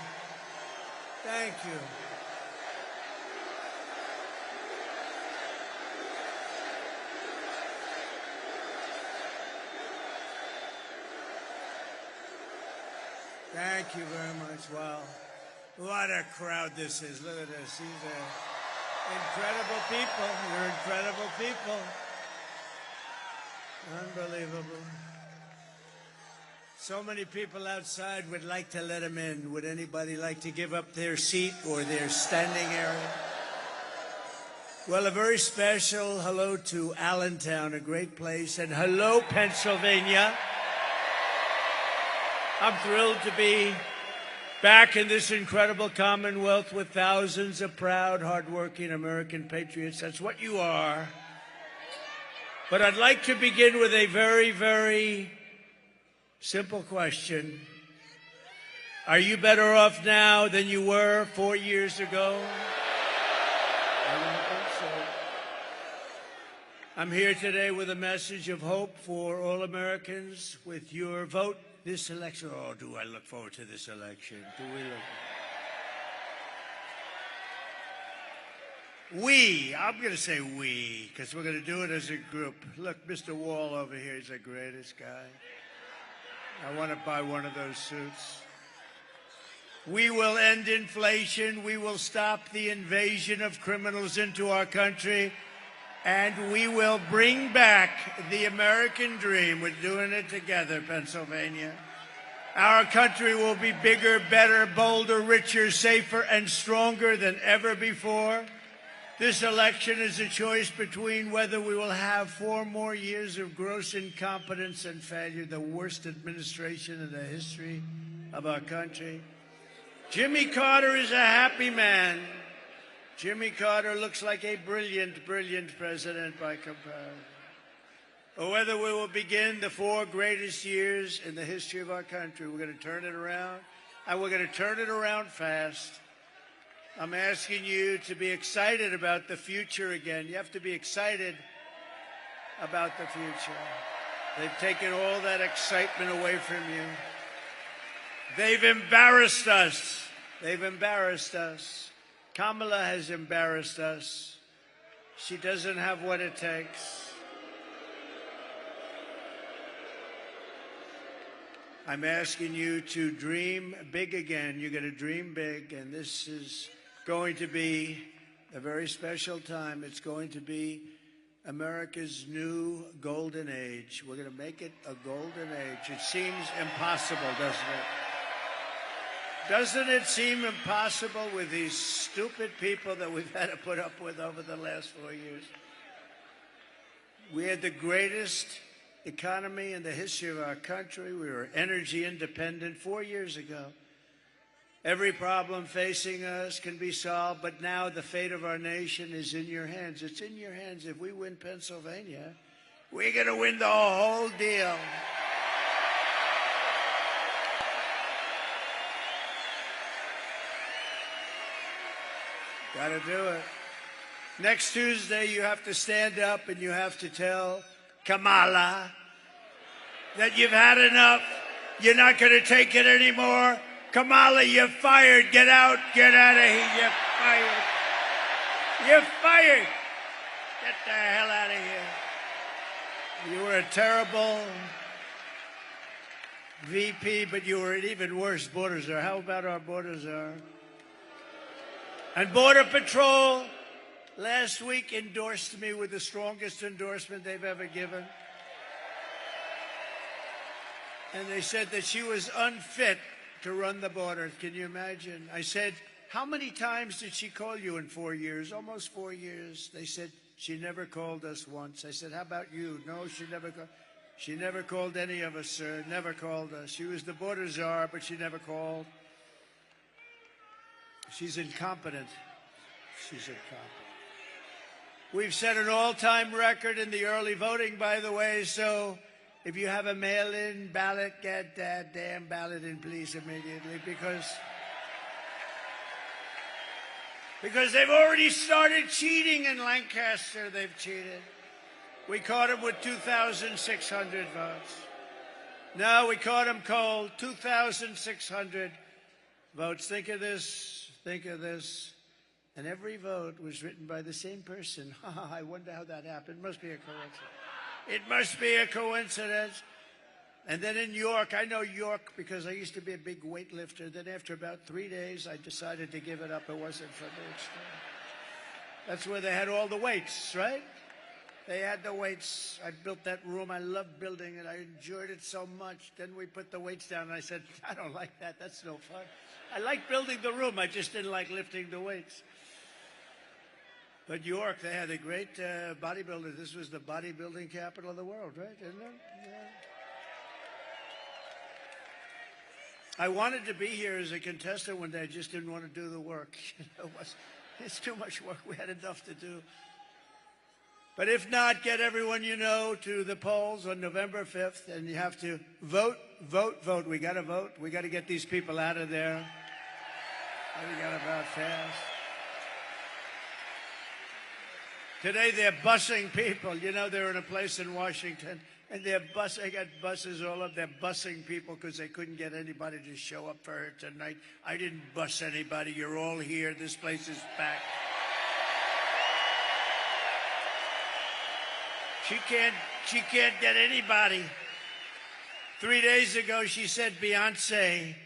Thank you. Thank you very much. Wow. What a crowd this is. Look at this. These are incredible people. You're incredible people. Unbelievable. So many people outside would like to let them in. Would anybody like to give up their seat or their standing area? Well, a very special hello to Allentown, a great place, and hello, Pennsylvania. I'm thrilled to be back in this incredible Commonwealth with thousands of proud, hardworking American patriots. That's what you are. But I'd like to begin with a very, very simple question. Are you better off now than you were 4 years ago? I don't think so. I'm here today with a message of hope for all Americans. With your vote this election, oh, do I look forward to this election? Do we look? I'm going to say we, because we're going to do it as a group. Look, Mr. Wall over here is the greatest guy. I want to buy one of those suits. We will end inflation. We will stop the invasion of criminals into our country. And we will bring back the American dream. We're doing it together, Pennsylvania. Our country will be bigger, better, bolder, richer, safer, and stronger than ever before. This election is a choice between whether we will have 4 more years of gross incompetence and failure, the worst administration in the history of our country. Jimmy Carter is a happy man. Jimmy Carter looks like a brilliant, brilliant president by comparison. Or whether we will begin the 4 greatest years in the history of our country. We're going to turn it around, and we're going to turn it around fast. I'm asking you to be excited about the future again. You have to be excited about the future. They've taken all that excitement away from you. They've embarrassed us. They've embarrassed us. Kamala has embarrassed us. She doesn't have what it takes. I'm asking you to dream big again. You're going to dream big, and this is going to be a very special time. It's going to be America's new golden age. We're going to make it a golden age. It seems impossible, doesn't it? Doesn't it seem impossible with these stupid people that we've had to put up with over the last 4 years? We had the greatest economy in the history of our country. We were energy independent 4 years ago. Every problem facing us can be solved, but now the fate of our nation is in your hands. It's in your hands. If we win Pennsylvania, we're going to win the whole deal. Got to do it. Next Tuesday, you have to stand up and you have to tell Kamala that you've had enough. You're not going to take it anymore. Kamala, you're fired. Get out. Get out of here. You're fired. You're fired. Get the hell out of here. You were a terrible VP, but you were an even worse border czar. How about our border czar? And Border Patrol last week endorsed me with the strongest endorsement they've ever given. And they said that she was unfit to run the border. Can you imagine? I said, how many times did she call you in 4 years? Almost 4 years. They said, she never called us once. I said, how about you? No, she never called. She never called any of us, sir. Never called us. She was the border czar, but she never called. She's incompetent. She's incompetent. We've set an all-time record in the early voting, by the way, so if you have a mail-in ballot, get that damn ballot in, please, immediately, because they've already started cheating in Lancaster. They've cheated. We caught them with 2,600 votes. No, we caught them cold. 2,600 votes. Think of this. Think of this. And every vote was written by the same person. I wonder how that happened. It must be a coincidence. It must be a coincidence. And then in York, I know York because I used to be a big weightlifter. Then after about 3 days, I decided to give it up. It wasn't for me. That's where they had all the weights, right? They had the weights. I built that room. I loved building it. I enjoyed it so much. Then we put the weights down, and I said, I don't like that. That's no fun. I liked building the room. I just didn't like lifting the weights. But York, they had a great bodybuilder. This was the bodybuilding capital of the world, right? Isn't it? Yeah. I wanted to be here as a contestant one day. I just didn't want to do the work. It's too much work. We had enough to do. But if not, get everyone you know to the polls on November 5th, and you have to vote, vote, vote. We got to vote. We got to get these people out of there. We got to vote fast. Today they're busing people. You know, they're in a place in Washington, and they got buses all up. They're busing people because they couldn't get anybody to show up for her tonight. I didn't bus anybody. You're all here. This place is packed. She can't get anybody. 3 days ago, she said Beyonce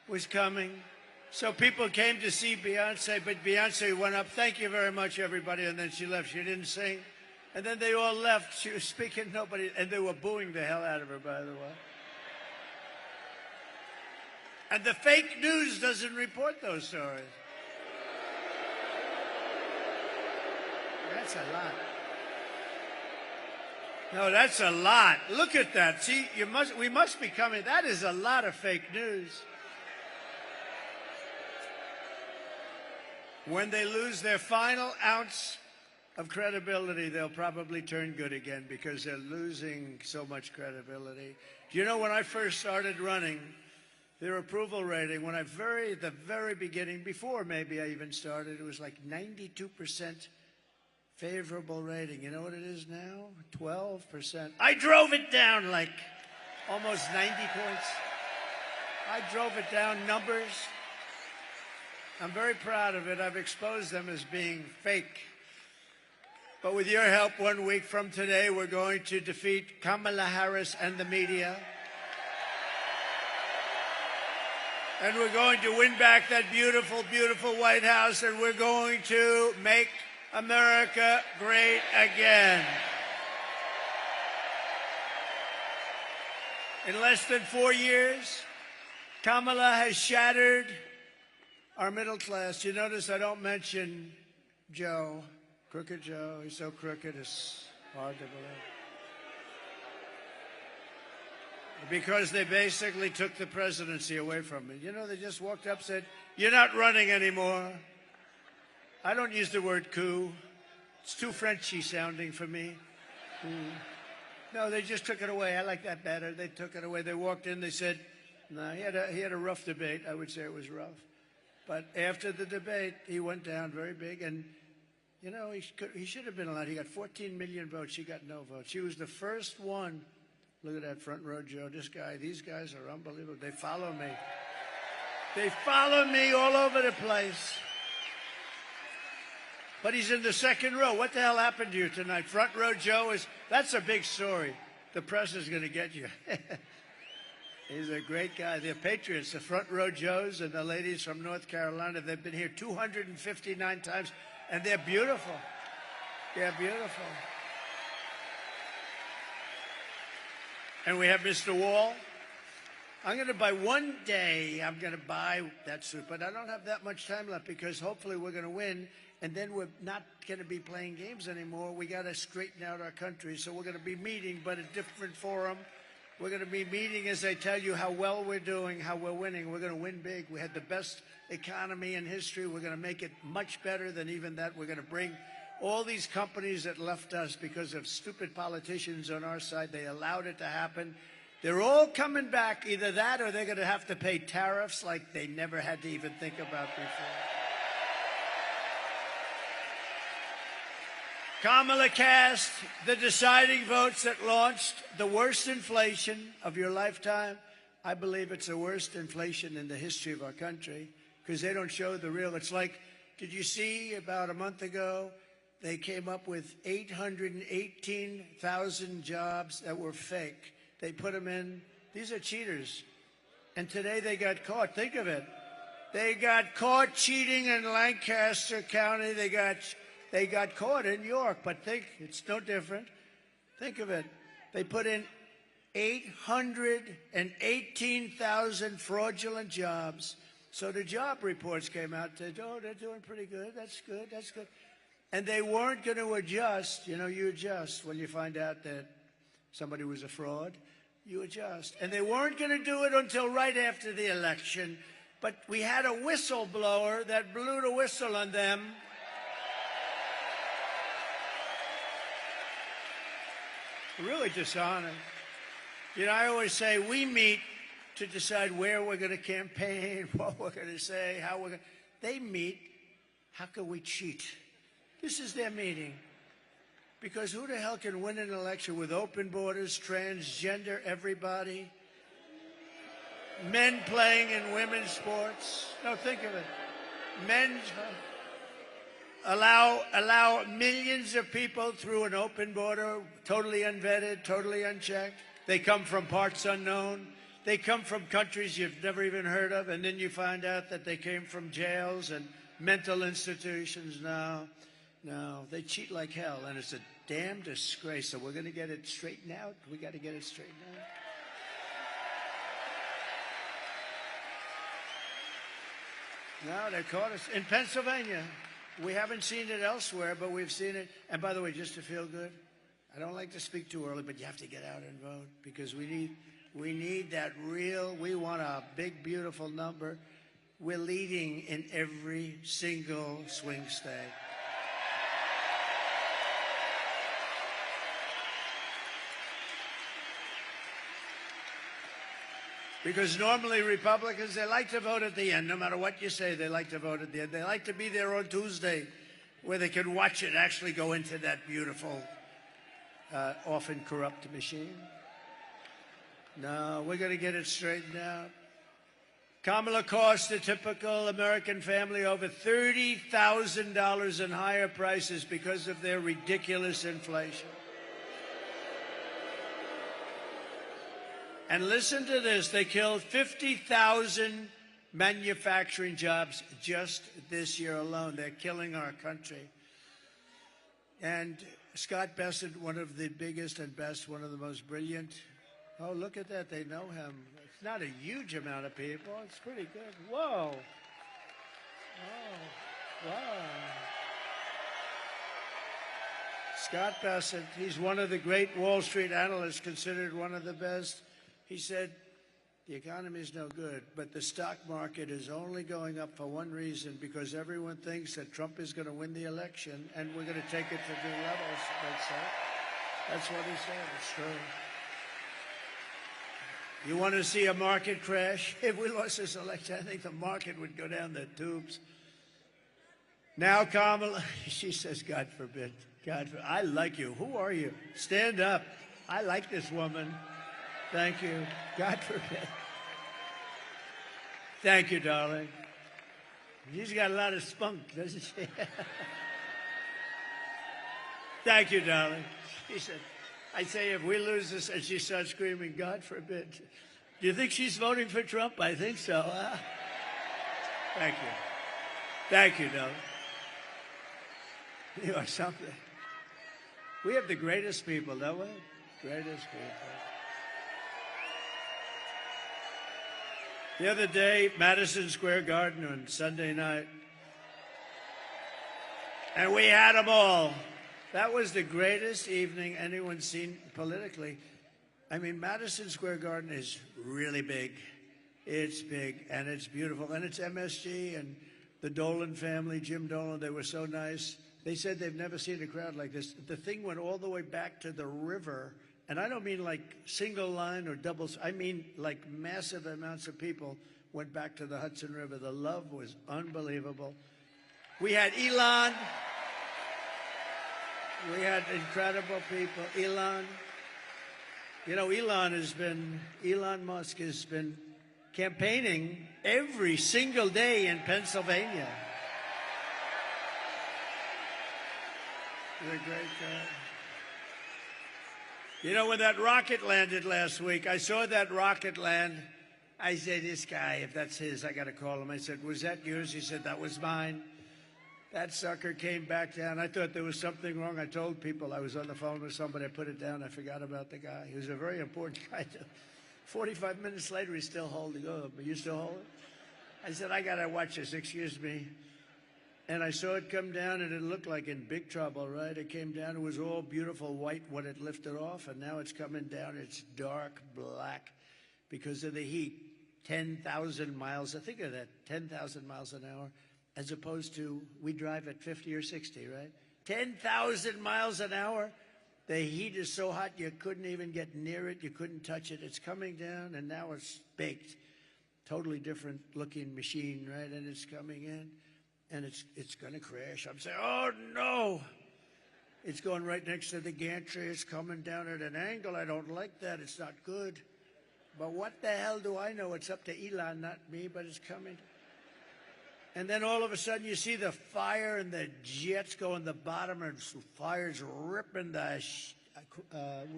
was coming. So people came to see Beyonce, but Beyonce went up, thank you very much, everybody, and then she left. She didn't sing. And then they all left. She was speaking, nobody, and they were booing the hell out of her, by the way. And the fake news doesn't report those stories. That's a lot. No, that's a lot. Look at that. See, we must be coming. That is a lot of fake news. When they lose their final ounce of credibility, they'll probably turn good again because they're losing so much credibility. Do you know when I first started running, their approval rating, when at the very beginning, before maybe I even started, it was like 92% favorable rating. You know what it is now? 12%. I drove it down like almost 90 points. I drove it down numbers. I'm very proud of it. I've exposed them as being fake. But with your help, 1 week from today, we're going to defeat Kamala Harris and the media. And we're going to win back that beautiful, beautiful White House, and we're going to make America great again. In less than 4 years, Kamala has shattered our middle class. You notice I don't mention Joe, Crooked Joe. He's so crooked, it's hard to because they basically took the presidency away from me. You know, they just walked up and said, "You're not running anymore." I don't use the word coup. It's too Frenchy sounding for me. No, they just took it away. I like that better. They took it away. They walked in, they said, no, he had a rough debate. I would say it was rough. But after the debate, he went down very big. And, you know, he should have been allowed. He got 14 million votes. He got no votes. He was the first one. Look at that front row, Joe. This guy, these guys are unbelievable. They follow me. They follow me all over the place. But he's in the second row. What the hell happened to you tonight? Front row Joe that's a big story. The press is going to get you. He's a great guy. They're patriots, the front row Joes and the ladies from North Carolina. They've been here 259 times, and they're beautiful. They're beautiful. And we have Mr. Wall. I'm going to buy one day, I'm going to buy that suit, but I don't have that much time left because hopefully we're going to win. And then we're not going to be playing games anymore. We got to straighten out our country. So we're going to be meeting, but a different forum. We're going to be meeting as I tell you how well we're doing, how we're winning. We're going to win big. We had the best economy in history. We're going to make it much better than even that. We're going to bring all these companies that left us because of stupid politicians on our side. They allowed it to happen. They're all coming back. Either that or they're going to have to pay tariffs like they never had to even think about before. Kamala cast the deciding votes that launched the worst inflation of your lifetime. I believe it's the worst inflation in the history of our country because they don't show the real. It's like, did you see about a month ago, they came up with 818,000 jobs that were fake. They put them in. These are cheaters. And today they got caught. Think of it. They got caught cheating in Lancaster County. They got caught in York, but it's no different. Think of it. They put in 818,000 fraudulent jobs. So the job reports came out and said, oh, they're doing pretty good. That's good. That's good. And they weren't going to adjust. You know, you adjust when you find out that somebody was a fraud. You adjust. And they weren't going to do it until right after the election. But we had a whistleblower that blew the whistle on them. Really dishonored. You know, I always say we meet to decide where we're going to campaign, what we're going to say, how we're going to... They meet, how can we cheat? This is their meeting. Because who the hell can win an election with open borders, transgender everybody, men playing in women's sports? No, think of it. Men... Allow millions of people through an open border, totally unvetted, totally unchecked. They come from parts unknown. They come from countries you've never even heard of, and then you find out that they came from jails and mental institutions. No, they cheat like hell, and it's a damn disgrace. So we're going to get it straightened out. We got to get it straightened out. No, they caught us in Pennsylvania. We haven't seen it elsewhere, but we've seen it. And by the way, just to feel good, I don't like to speak too early, but you have to get out and vote because we need that real, we want a big, beautiful number. We're leading in every single swing state. Because normally Republicans, they like to vote at the end. No matter what you say, they like to vote at the end. They like to be there on Tuesday where they can watch it actually go into that beautiful, often corrupt machine. No, we're going to get it straightened out. Kamala cost the typical American family over $30,000 in higher prices because of their ridiculous inflation. And listen to this, they killed 50,000 manufacturing jobs just this year alone. They're killing our country. And Scott Bessent, one of the biggest and best, one of the most brilliant. Oh, look at that, they know him. It's not a huge amount of people. It's pretty good. Whoa. Oh, wow. Scott Bessent, he's one of the great Wall Street analysts, considered one of the best. He said, the economy is no good, but the stock market is only going up for one reason, because everyone thinks that Trump is going to win the election and we're going to take it to new levels. That's what he said. It's true. You want to see a market crash? If we lost this election, I think the market would go down the tubes. Now Kamala, she says, God forbid. God forbid. I like you. Who are you? Stand up. I like this woman. Thank you. God forbid. Thank you, darling. She's got a lot of spunk, doesn't she? Thank you, darling. She said, I say, if we lose this, and she starts screaming, God forbid. Do you think she's voting for Trump? I think so. Thank you. Thank you, darling. You are something. We have the greatest people, don't we? Greatest people. The other day, Madison Square Garden on Sunday night, and we had them all. That was the greatest evening anyone's seen politically. I mean, Madison Square Garden is really big. It's big, and it's beautiful, and it's MSG, and the Dolan family, Jim Dolan, they were so nice. They said they've never seen a crowd like this. The thing went all the way back to the river, and I don't mean like single line or doubles. I mean like massive amounts of people went back to the Hudson River. The love was unbelievable. We had Elon. We had incredible people. Elon. You know, Elon Musk has been campaigning every single day in Pennsylvania. He's a great guy. You know, when that rocket landed last week, I saw that rocket land. I said, this guy, if that's his, I got to call him. I said, was that yours? He said, that was mine. That sucker came back down. I thought there was something wrong. I told people I was on the phone with somebody. I put it down. I forgot about the guy. He was a very important guy. 45 minutes later, he's still holding up. Are you still holding? I said, I got to watch this. Excuse me. And I saw it come down, and it looked like in big trouble, right? It came down. It was all beautiful white when it lifted off, and now it's coming down. It's dark black because of the heat. 10,000 miles. Think of that, 10,000 miles an hour, as opposed to we drive at 50 or 60, right? 10,000 miles an hour. The heat is so hot you couldn't even get near it. You couldn't touch it. It's coming down, and now it's baked. Totally different looking machine, right? And it's coming in. And it's going to crash. I'm saying, oh, no. It's going right next to the gantry. It's coming down at an angle. I don't like that. It's not good. But what the hell do I know? It's up to Elon, not me, but it's coming. And then all of a sudden you see the fire and the jets go in the bottom and fire's ripping the,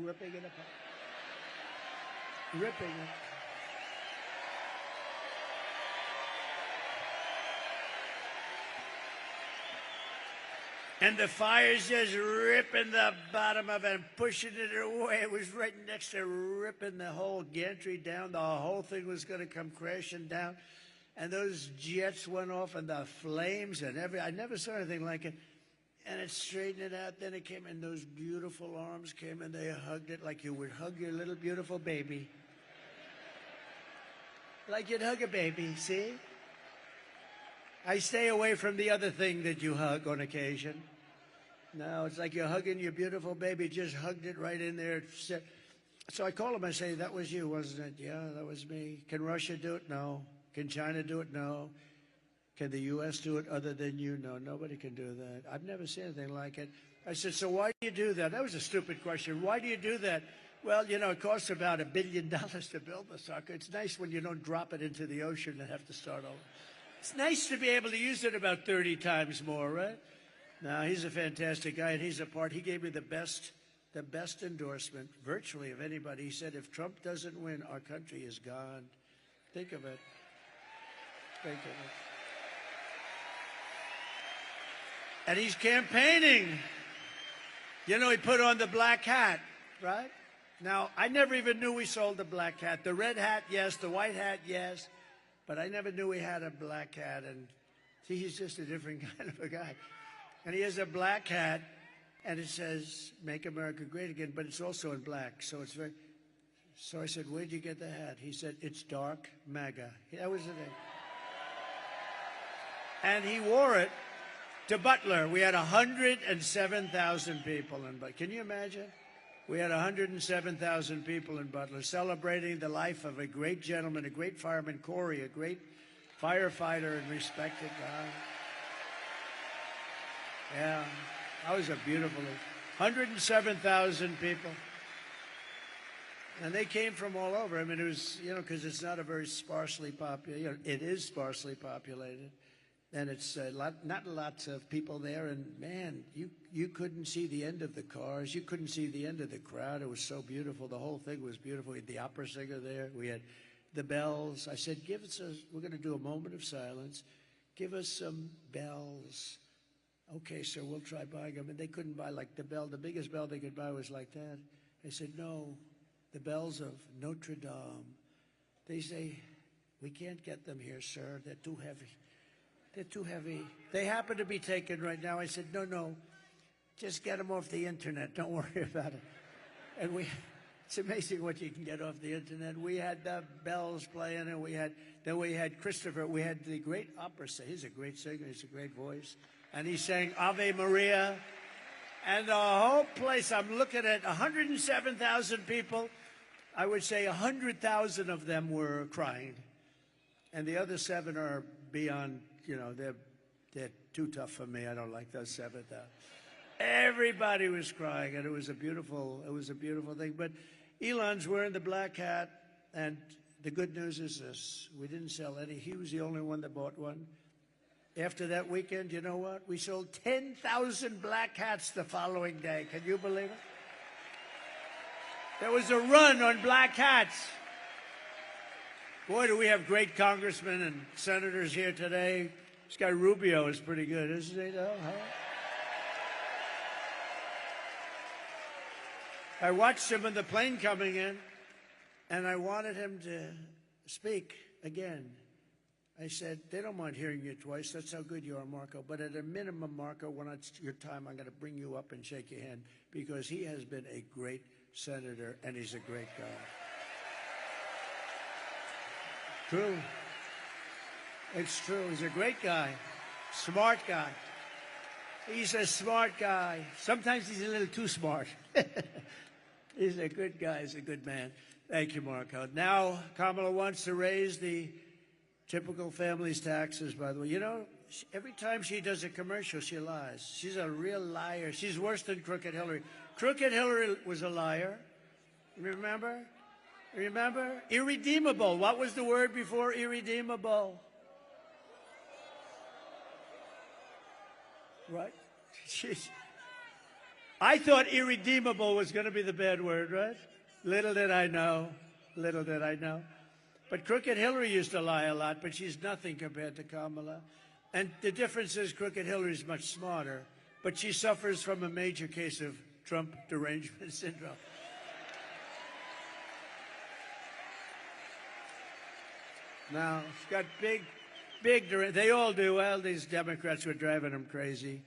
ripping it apart. Ripping it. And the fire's just ripping the bottom of it and pushing it away. It was right next to ripping the whole gantry down. The whole thing was going to come crashing down. And those jets went off and the flames and I never saw anything like it. And it straightened it out. Then it came and those beautiful arms came and they hugged it like you would hug your little beautiful baby. Like you'd hug a baby, see? I stay away from the other thing that you hug on occasion. No, it's like you're hugging your beautiful baby. Just hugged it right in there. So I call him. I say, that was you, wasn't it? Yeah, that was me. Can Russia do it? No. Can China do it? No. Can the U.S. do it other than you? No, nobody can do that. I've never seen anything like it. I said, so why do you do that? That was a stupid question. Why do you do that? Well, you know, it costs about $1 billion to build the sucker. It's nice when you don't drop it into the ocean and have to start over. It's nice to be able to use it about 30 times more, right? No, he's a fantastic guy, and he's a part. He gave me the best endorsement virtually of anybody. He said, if Trump doesn't win, our country is gone. Think of it. Think of it. And he's campaigning. You know, he put on the black hat, right? Now, I never even knew he sold the black hat. The red hat, yes. The white hat, yes. But I never knew he had a black hat. And see, he's just a different kind of a guy. And he has a black hat, and it says, Make America Great Again, but it's also in black. So it's very, So I said, where'd you get the hat? He said, it's dark MAGA. That was the name. And he wore it to Butler. We had 107,000 people in Butler. Can you imagine? We had 107,000 people in Butler celebrating the life of a great gentleman, a great fireman, Corey, a great firefighter and respected guy. Yeah, that was a beautiful 107,000 people. And they came from all over. I mean, it was, you know, because it's not a very sparsely populated, you know, it is sparsely populated. And it's not lots of people there. And, man, you couldn't see the end of the cars. You couldn't see the end of the crowd. It was so beautiful. The whole thing was beautiful. We had the opera singer there. We had the bells. I said, we're going to do a moment of silence. Give us some bells. Okay, sir, we'll try buying them. And they couldn't buy, like, the bell. The biggest bell they could buy was like that. I said, no, the bells of Notre Dame. They say, we can't get them here, sir. They're too heavy. They're too heavy. They happen to be taken right now. I said, no, just get them off the internet. Don't worry about it. And it's amazing what you can get off the internet. We had the bells playing, and then we had Christopher. We had the great opera singer. He's a great singer. He's a great voice. And he sang Ave Maria. And the whole place, I'm looking at 107,000 people. I would say 100,000 of them were crying. And the other 7 are beyond, you know, they're too tough for me. I don't like those 7,000. Everybody was crying, and it was a beautiful thing. But Elon's wearing the black hat, and the good news is this: we didn't sell any. He was the only one that bought one. After that weekend, you know what? We sold 10,000 black hats the following day. Can you believe it? There was a run on black hats. Boy, do we have great congressmen and senators here today. This guy Rubio is pretty good, isn't he, though? Huh? I watched him in the plane coming in, and I wanted him to speak again. I said, they don't mind hearing you twice. That's how good you are, Marco. But at a minimum, Marco, when it's your time, I'm going to bring you up and shake your hand, because he has been a great senator, and he's a great guy. True. It's true. He's a great guy. Smart guy. He's a smart guy. Sometimes he's a little too smart. He's a good guy. He's a good man. Thank you, Marco. Now, Kamala wants to raise the typical family's taxes, by the way. You know, every time she does a commercial, she lies. She's a real liar. She's worse than Crooked Hillary. Crooked Hillary was a liar. Remember? Remember? Irredeemable. What was the word before irredeemable? Right? I thought irredeemable was going to be the bad word, right? Little did I know. Little did I know. But Crooked Hillary used to lie a lot, but she's nothing compared to Kamala. And the difference is Crooked Hillary's much smarter, but she suffers from a major case of Trump derangement syndrome. Now, she's got big, they all do. Well, these Democrats were driving them crazy.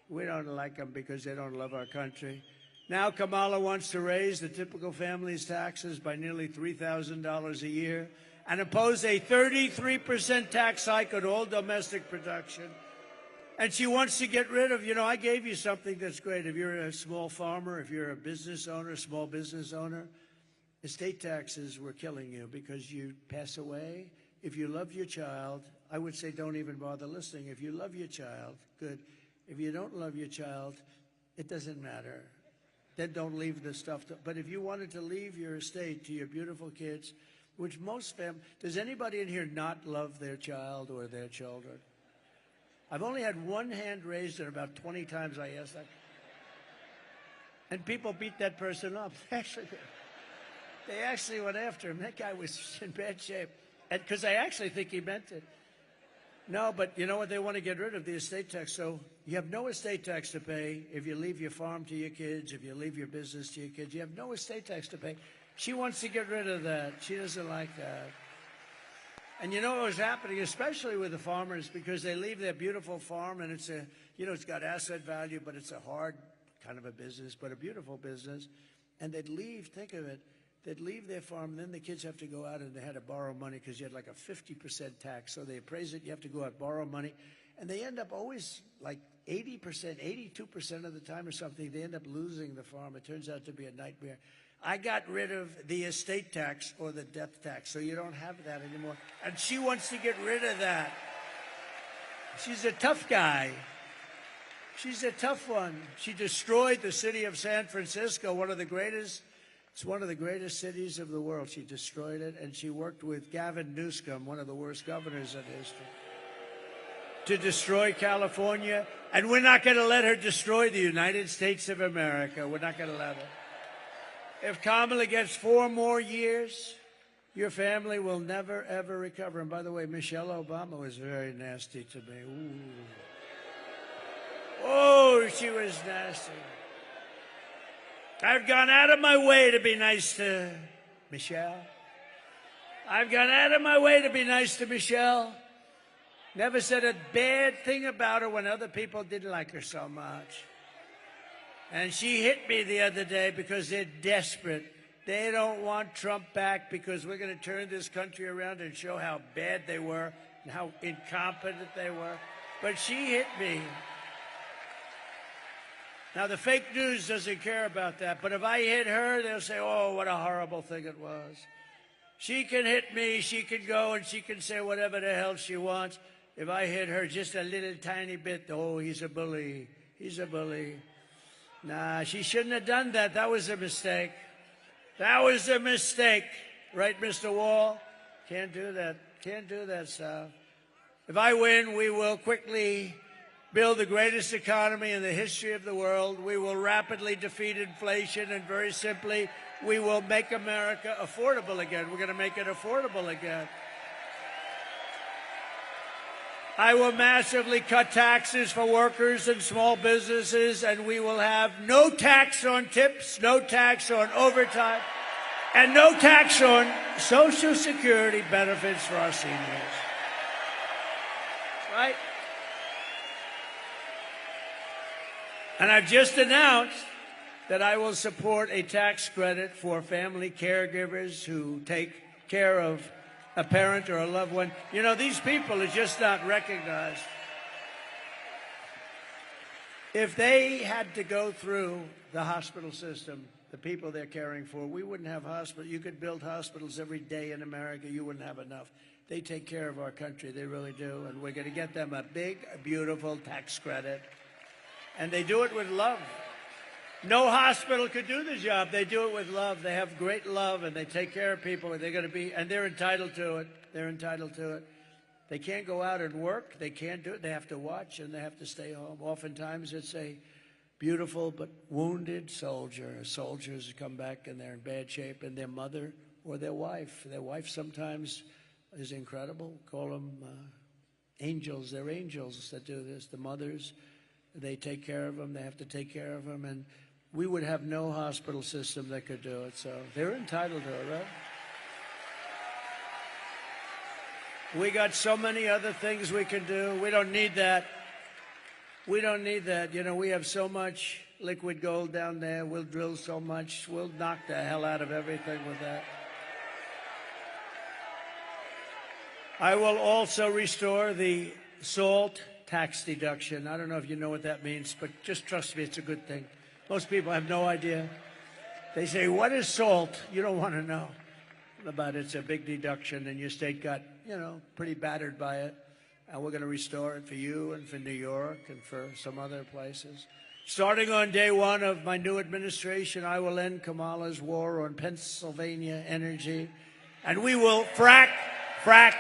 We don't like them because they don't love our country. Now Kamala wants to raise the typical family's taxes by nearly $3,000 a year and impose a 33% tax hike on all domestic production. And she wants to get rid of, you know, I gave you something that's great. If you're a small farmer, if you're a business owner, small business owner, estate taxes were killing you because you pass away. If you love your child, I would say don't even bother listening. If you love your child, good. If you don't love your child, it doesn't matter. Then don't leave the stuff. But if you wanted to leave your estate to your beautiful kids, which most families, does anybody in here not love their child or their children? I've only had one hand raised, and about 20 times I asked that. And people beat that person up. They actually went after him. That guy was in bad shape. And because I actually think he meant it. No, but you know what? They want to get rid of the estate tax. So you have no estate tax to pay if you leave your farm to your kids, if you leave your business to your kids. You have no estate tax to pay. She wants to get rid of that. She doesn't like that. And you know what was happening, especially with the farmers, because they leave their beautiful farm, and it's a, you know, it's got asset value, but it's a hard kind of a business, but a beautiful business. And they'd leave, think of it, They'd leave their farm, and then the kids have to go out and they had to borrow money because you had like a 50% tax. So they appraise it, you have to go out and borrow money. And they end up always like 80%, 82% of the time or something, they end up losing the farm. It turns out to be a nightmare. I got rid of the estate tax or the death tax, so you don't have that anymore. And she wants to get rid of that. She's a tough guy. She's a tough one. She destroyed the city of San Francisco, one of the greatest cities of the world. She destroyed it, and she worked with Gavin Newsom, one of the worst governors in history, to destroy California. And we're not going to let her destroy the United States of America. We're not going to let her. If Kamala gets 4 more years, your family will never, ever recover. And by the way, Michelle Obama was very nasty to me. Ooh. Oh, she was nasty. I've gone out of my way to be nice to Michelle. I've gone out of my way to be nice to Michelle. Never said a bad thing about her when other people didn't like her so much. And she hit me the other day because they're desperate. They don't want Trump back because we're going to turn this country around and show how bad they were and how incompetent they were. But she hit me. Now, the fake news doesn't care about that, but if I hit her, they'll say, oh, what a horrible thing it was. She can hit me, she can go, and she can say whatever the hell she wants. If I hit her just a little tiny bit, oh, he's a bully. He's a bully. Nah, she shouldn't have done that. That was a mistake. That was a mistake. Right, Mr. Wall? Can't do that. Can't do that stuff. If I win, we will quickly build the greatest economy in the history of the world. We will rapidly defeat inflation, and very simply, we will make America affordable again. We're going to make it affordable again. I will massively cut taxes for workers and small businesses, and we will have no tax on tips, no tax on overtime, and no tax on Social Security benefits for our seniors. Right? And I've just announced that I will support a tax credit for family caregivers who take care of a parent or a loved one. You know, these people are just not recognized. If they had to go through the hospital system, the people they're caring for, we wouldn't have hospitals. You could build hospitals every day in America. You wouldn't have enough. They take care of our country. They really do. And we're going to get them a big, beautiful tax credit. And they do it with love. No hospital could do the job. They do it with love. They have great love, and they take care of people. And they're going to be, and they're entitled to it. They're entitled to it. They can't go out and work. They can't do it. They have to watch, and they have to stay home. Oftentimes, it's a beautiful but wounded soldier. Soldiers come back, and they're in bad shape, and their mother or their wife. Their wife sometimes is incredible. Call them angels. They're angels that do this. The mothers, they take care of them. They have to take care of them. And we would have no hospital system that could do it. So they're entitled to it, right? We got so many other things we can do. We don't need that. We don't need that. You know, we have so much liquid gold down there. We'll drill so much. We'll knock the hell out of everything with that. I will also restore the SALT tax deduction. I don't know if you know what that means, but just trust me, it's a good thing. Most people have no idea. They say, what is SALT? You don't want to know about it. It's a big deduction, and your state got, you know, pretty battered by it. And we're going to restore it for you and for New York and for some other places. Starting on day one of my new administration, I will end Kamala's war on Pennsylvania energy. And we will frack, frack,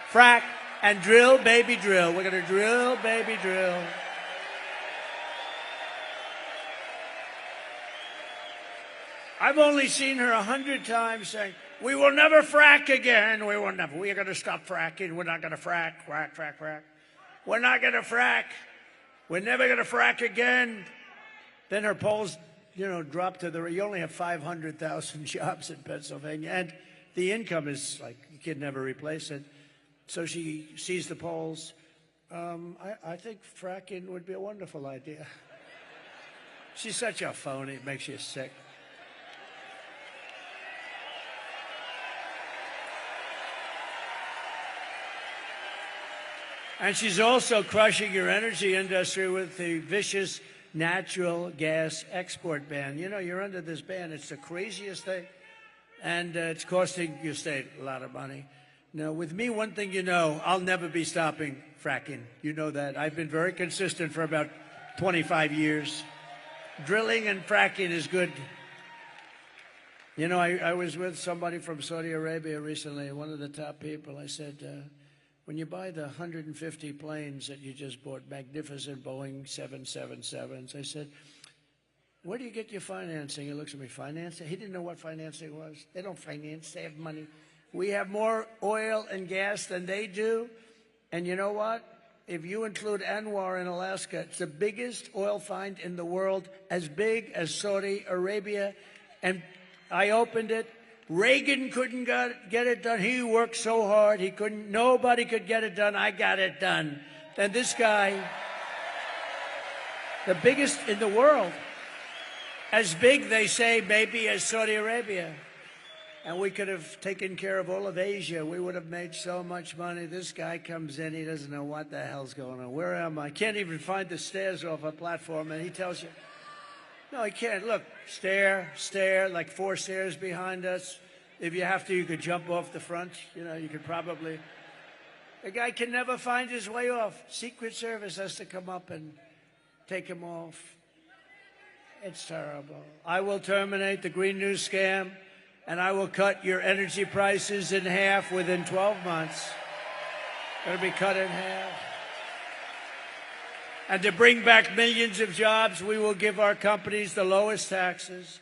frack, and drill, baby, drill. We're going to drill, baby, drill. I've only seen her 100 times saying, we will never frack again. We will never. We are going to stop fracking. We're not going to frack, frack, frack, frack. We're not going to frack. We're never going to frack again. Then her polls, you know, drop to the, you only have 500,000 jobs in Pennsylvania. And the income is like, you can never replace it. So she sees the polls. I think fracking would be a wonderful idea. She's such a phony. It makes you sick. And she's also crushing your energy industry with the vicious natural gas export ban. You know, you're under this ban. It's the craziest thing. And it's costing your state a lot of money. Now, with me, one thing you know, I'll never be stopping fracking. You know that. I've been very consistent for about 25 years. Drilling and fracking is good. You know, I was with somebody from Saudi Arabia recently, one of the top people. I said, when you buy the 150 planes that you just bought, magnificent Boeing 777s, I said, where do you get your financing? He looks at me, financing? He didn't know what financing was. They don't finance, they have money. We have more oil and gas than they do. And you know what? If you include Anwar in Alaska, it's the biggest oil find in the world, as big as Saudi Arabia. And I opened it. Reagan couldn't get it done. He worked so hard. He couldn't. Nobody could get it done. I got it done. And this guy, the biggest in the world, as big, they say, maybe as Saudi Arabia. And we could have taken care of all of Asia. We would have made so much money. This guy comes in. He doesn't know what the hell's going on. Where am I? Can't even find the stairs off a platform. And he tells you, no, he can't. Look, stair, like 4 stairs behind us. If you have to, you could jump off the front. You know, you could probably. The guy can never find his way off. Secret Service has to come up and take him off. It's terrible. I will terminate the Green News scam, and I will cut your energy prices in half within 12 months. It'll be cut in half. And to bring back millions of jobs, we will give our companies the lowest taxes,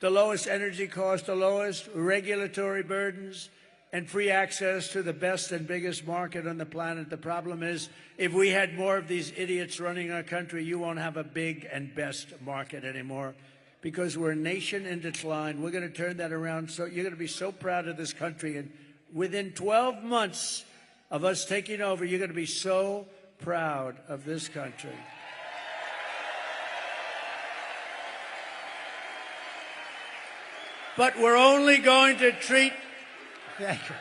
the lowest energy costs, the lowest regulatory burdens, and free access to the best and biggest market on the planet. The problem is, if we had more of these idiots running our country, you won't have a big and best market anymore, because we're a nation in decline. We're going to turn that around. So you're going to be so proud of this country. And within 12 months of us taking over, you're going to be so proud of this country. But we're only going to treat... Thank you.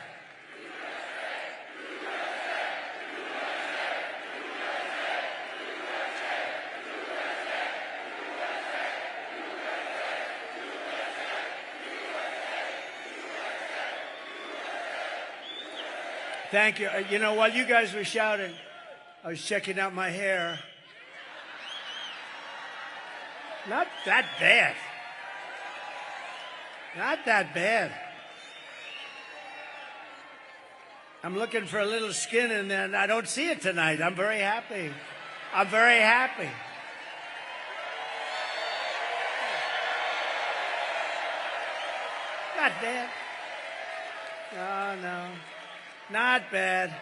Thank you. You know, while you guys were shouting, I was checking out my hair. Not that bad. Not that bad. I'm looking for a little skin in there, and I don't see it tonight. I'm very happy. I'm very happy. Not bad. No, no. Not bad.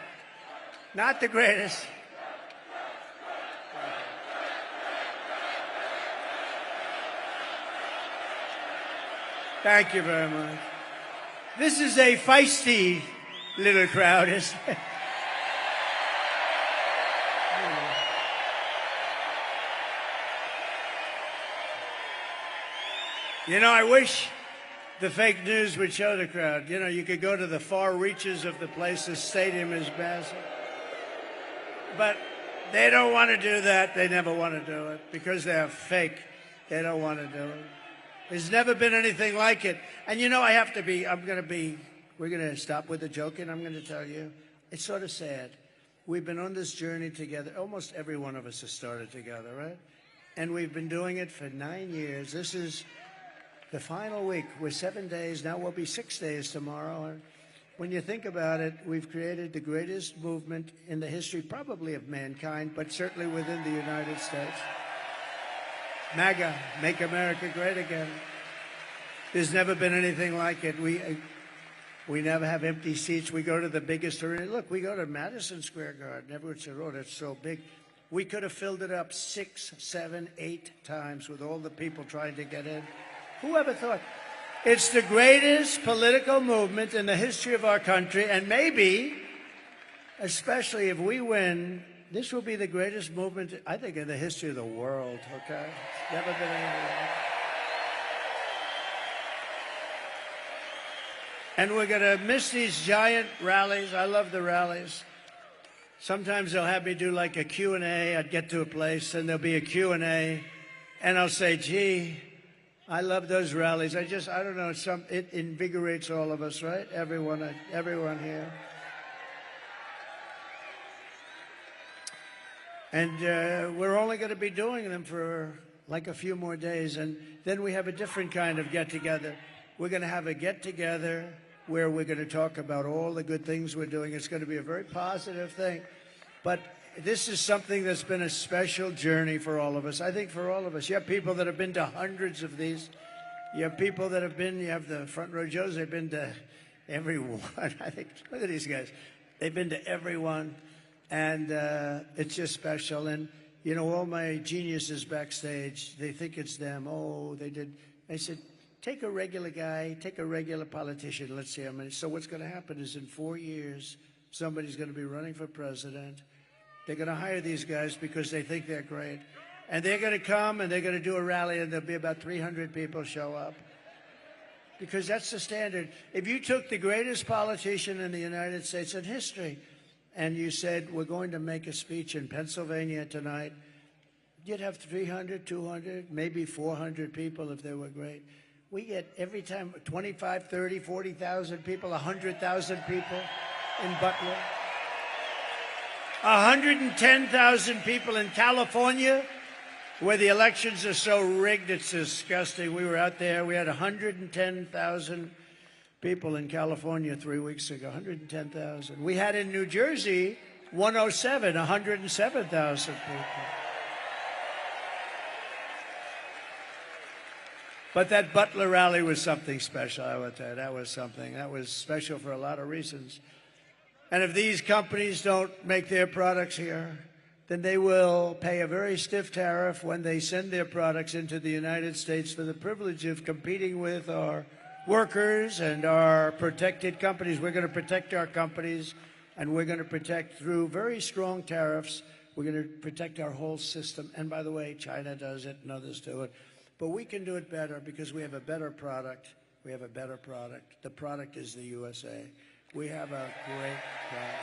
Not the greatest. Thank you very much. This is a feisty little crowd, isn't it? You know, I wish the fake news would show the crowd. You know, you could go to the far reaches of the place. The stadium is massive. But they don't want to do that. They never want to do it because they're fake. They don't want to do it. There's never been anything like it. And you know, we're going to stop with the joking. I'm going to tell you, it's sort of sad. We've been on this journey together. Almost every one of us has started together, right? And we've been doing it for 9 years. This is the final week. We're 7 days. Now we'll be 6 days tomorrow. And when you think about it, we've created the greatest movement in the history, probably of mankind, but certainly within the United States. MAGA, Make America Great Again. There's never been anything like it. We never have empty seats. We go to the biggest arena. Look, we go to Madison Square Garden. Everyone said, oh, that's so big. We could have filled it up 6, 7, 8 times with all the people trying to get in. Who ever thought? It's the greatest political movement in the history of our country, and maybe, especially if we win, this will be the greatest movement, I think, in the history of the world, okay? Never been anything like it. And we're going to miss these giant rallies. I love the rallies. Sometimes they'll have me do like a Q&A. I'd get to a place and there'll be a Q&A, and I'll say, gee, I love those rallies. I don't know, it invigorates all of us, right? Everyone here. And we're only going to be doing them for like a few more days, and then we have a different kind of get-together. We're going to have a get-together where we're going to talk about all the good things we're doing. It's going to be a very positive thing. But this is something that's been a special journey for all of us. I think for all of us. You have people that have been to hundreds of these. You have people that have been, you have the front row Joes, they've been to everyone. I think, look at these guys. They've been to everyone. And it's just special. And, you know, all my geniuses backstage, they think it's them. Oh, they did. I said, take a regular guy, take a regular politician. Let's see how many. So what's going to happen is in 4 years, somebody's going to be running for president. They're going to hire these guys because they think they're great. And they're going to come and they're going to do a rally and there'll be about 300 people show up. Because that's the standard. If you took the greatest politician in the United States in history and you said, we're going to make a speech in Pennsylvania tonight, you'd have 300, 200, maybe 400 people if they were great. We get every time 25, 30, 40,000 people, 100,000 people in Butler. 110,000 people in California, where the elections are so rigged, it's disgusting. We were out there, we had 110,000 people in California 3 weeks ago, 110,000. We had in New Jersey, 107,000 people. But that Butler rally was something special, I would tell you. That was something. That was special for a lot of reasons. And if these companies don't make their products here, then they will pay a very stiff tariff when they send their products into the United States for the privilege of competing with our workers and our protected companies. We're going to protect our companies, and we're going to protect through very strong tariffs. We're going to protect our whole system. And by the way, China does it and others do it. But we can do it better because we have a better product. We have a better product. The product is the USA. We have a great product.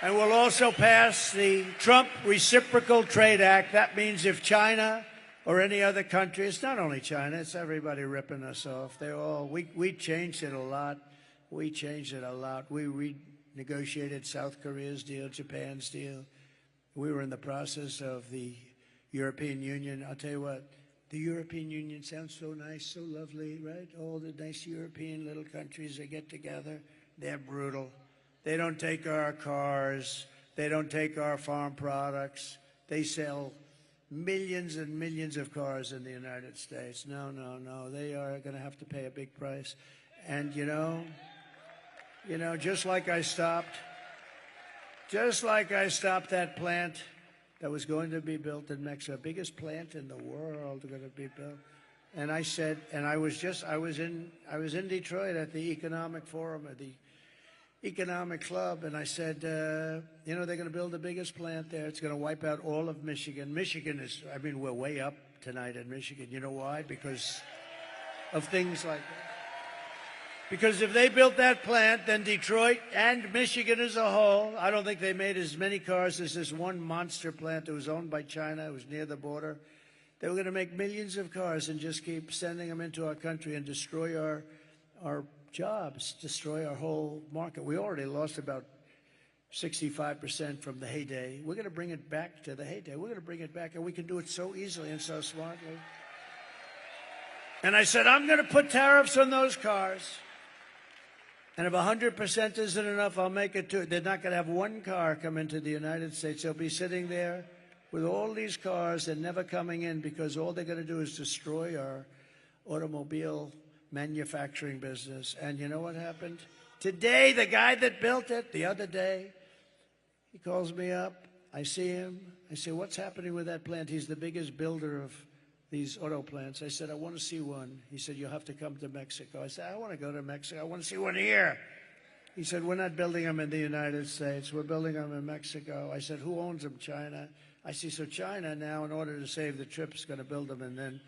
And we'll also pass the Trump Reciprocal Trade Act. That means if China or any other country, it's not only China, it's everybody ripping us off. We changed it a lot. We changed it a lot. We renegotiated South Korea's deal, Japan's deal. We were in the process of the European Union. I'll tell you what, the European Union sounds so nice, so lovely, right? All the nice European little countries, they get together. They're brutal. They don't take our cars. They don't take our farm products. They sell millions and millions of cars in the United States. No, no, no. They are going to have to pay a big price. And, you know, just like I stopped that plant that was going to be built in Mexico, biggest plant in the world going to be built. And I said, and I was in Detroit at the Economic Forum, at the Economic Club, and I said, you know, they're going to build the biggest plant there. It's going to wipe out all of Michigan. Michigan is, I mean, we're way up tonight in Michigan. You know why? Because of things like that. Because if they built that plant, then Detroit and Michigan as a whole, I don't think they made as many cars as this one monster plant that was owned by China. It was near the border. They were going to make millions of cars and just keep sending them into our country and destroy our jobs, destroy our whole market. We already lost about 65% from the heyday. We're going to bring it back to the heyday. We're going to bring it back, and we can do it so easily and so smartly. And I said, I'm going to put tariffs on those cars. And if 100% isn't enough, I'll make it to. They're not going to have one car come into the United States. They'll be sitting there with all these cars and never coming in because all they're going to do is destroy our automobile manufacturing business. And you know what happened? Today, the guy that built it, the other day, he calls me up. I see him. I say, what's happening with that plant? He's the biggest builder of these auto plants. I said, I want to see one. He said, you'll have to come to Mexico. I said, I want to go to Mexico. I want to see one here. He said, we're not building them in the United States. We're building them in Mexico. I said, who owns them? China. I see, so China now, in order to save the trip, is going to build them and then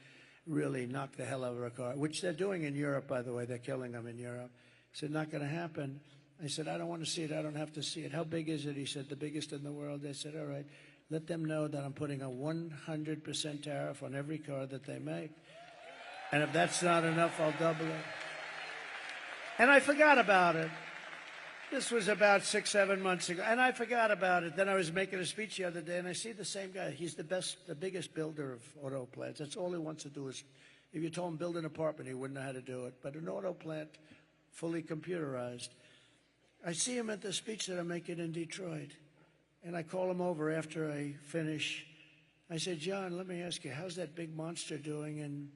really knock the hell out of a car, which they're doing in Europe, by the way. They're killing them in Europe. I said, not going to happen. I said, I don't want to see it. I don't have to see it. How big is it? He said, the biggest in the world. I said, all right, let them know that I'm putting a 100% tariff on every car that they make. And if that's not enough, I'll double it. And I forgot about it. This was about 6, 7 months ago, and I forgot about it. Then I was making a speech the other day, and I see the same guy. He's the biggest builder of auto plants. That's all he wants to do is, if you told him build an apartment, he wouldn't know how to do it. But an auto plant, fully computerized. I see him at the speech that I'm making in Detroit, and I call him over after I finish. I said, John, let me ask you, how's that big monster doing in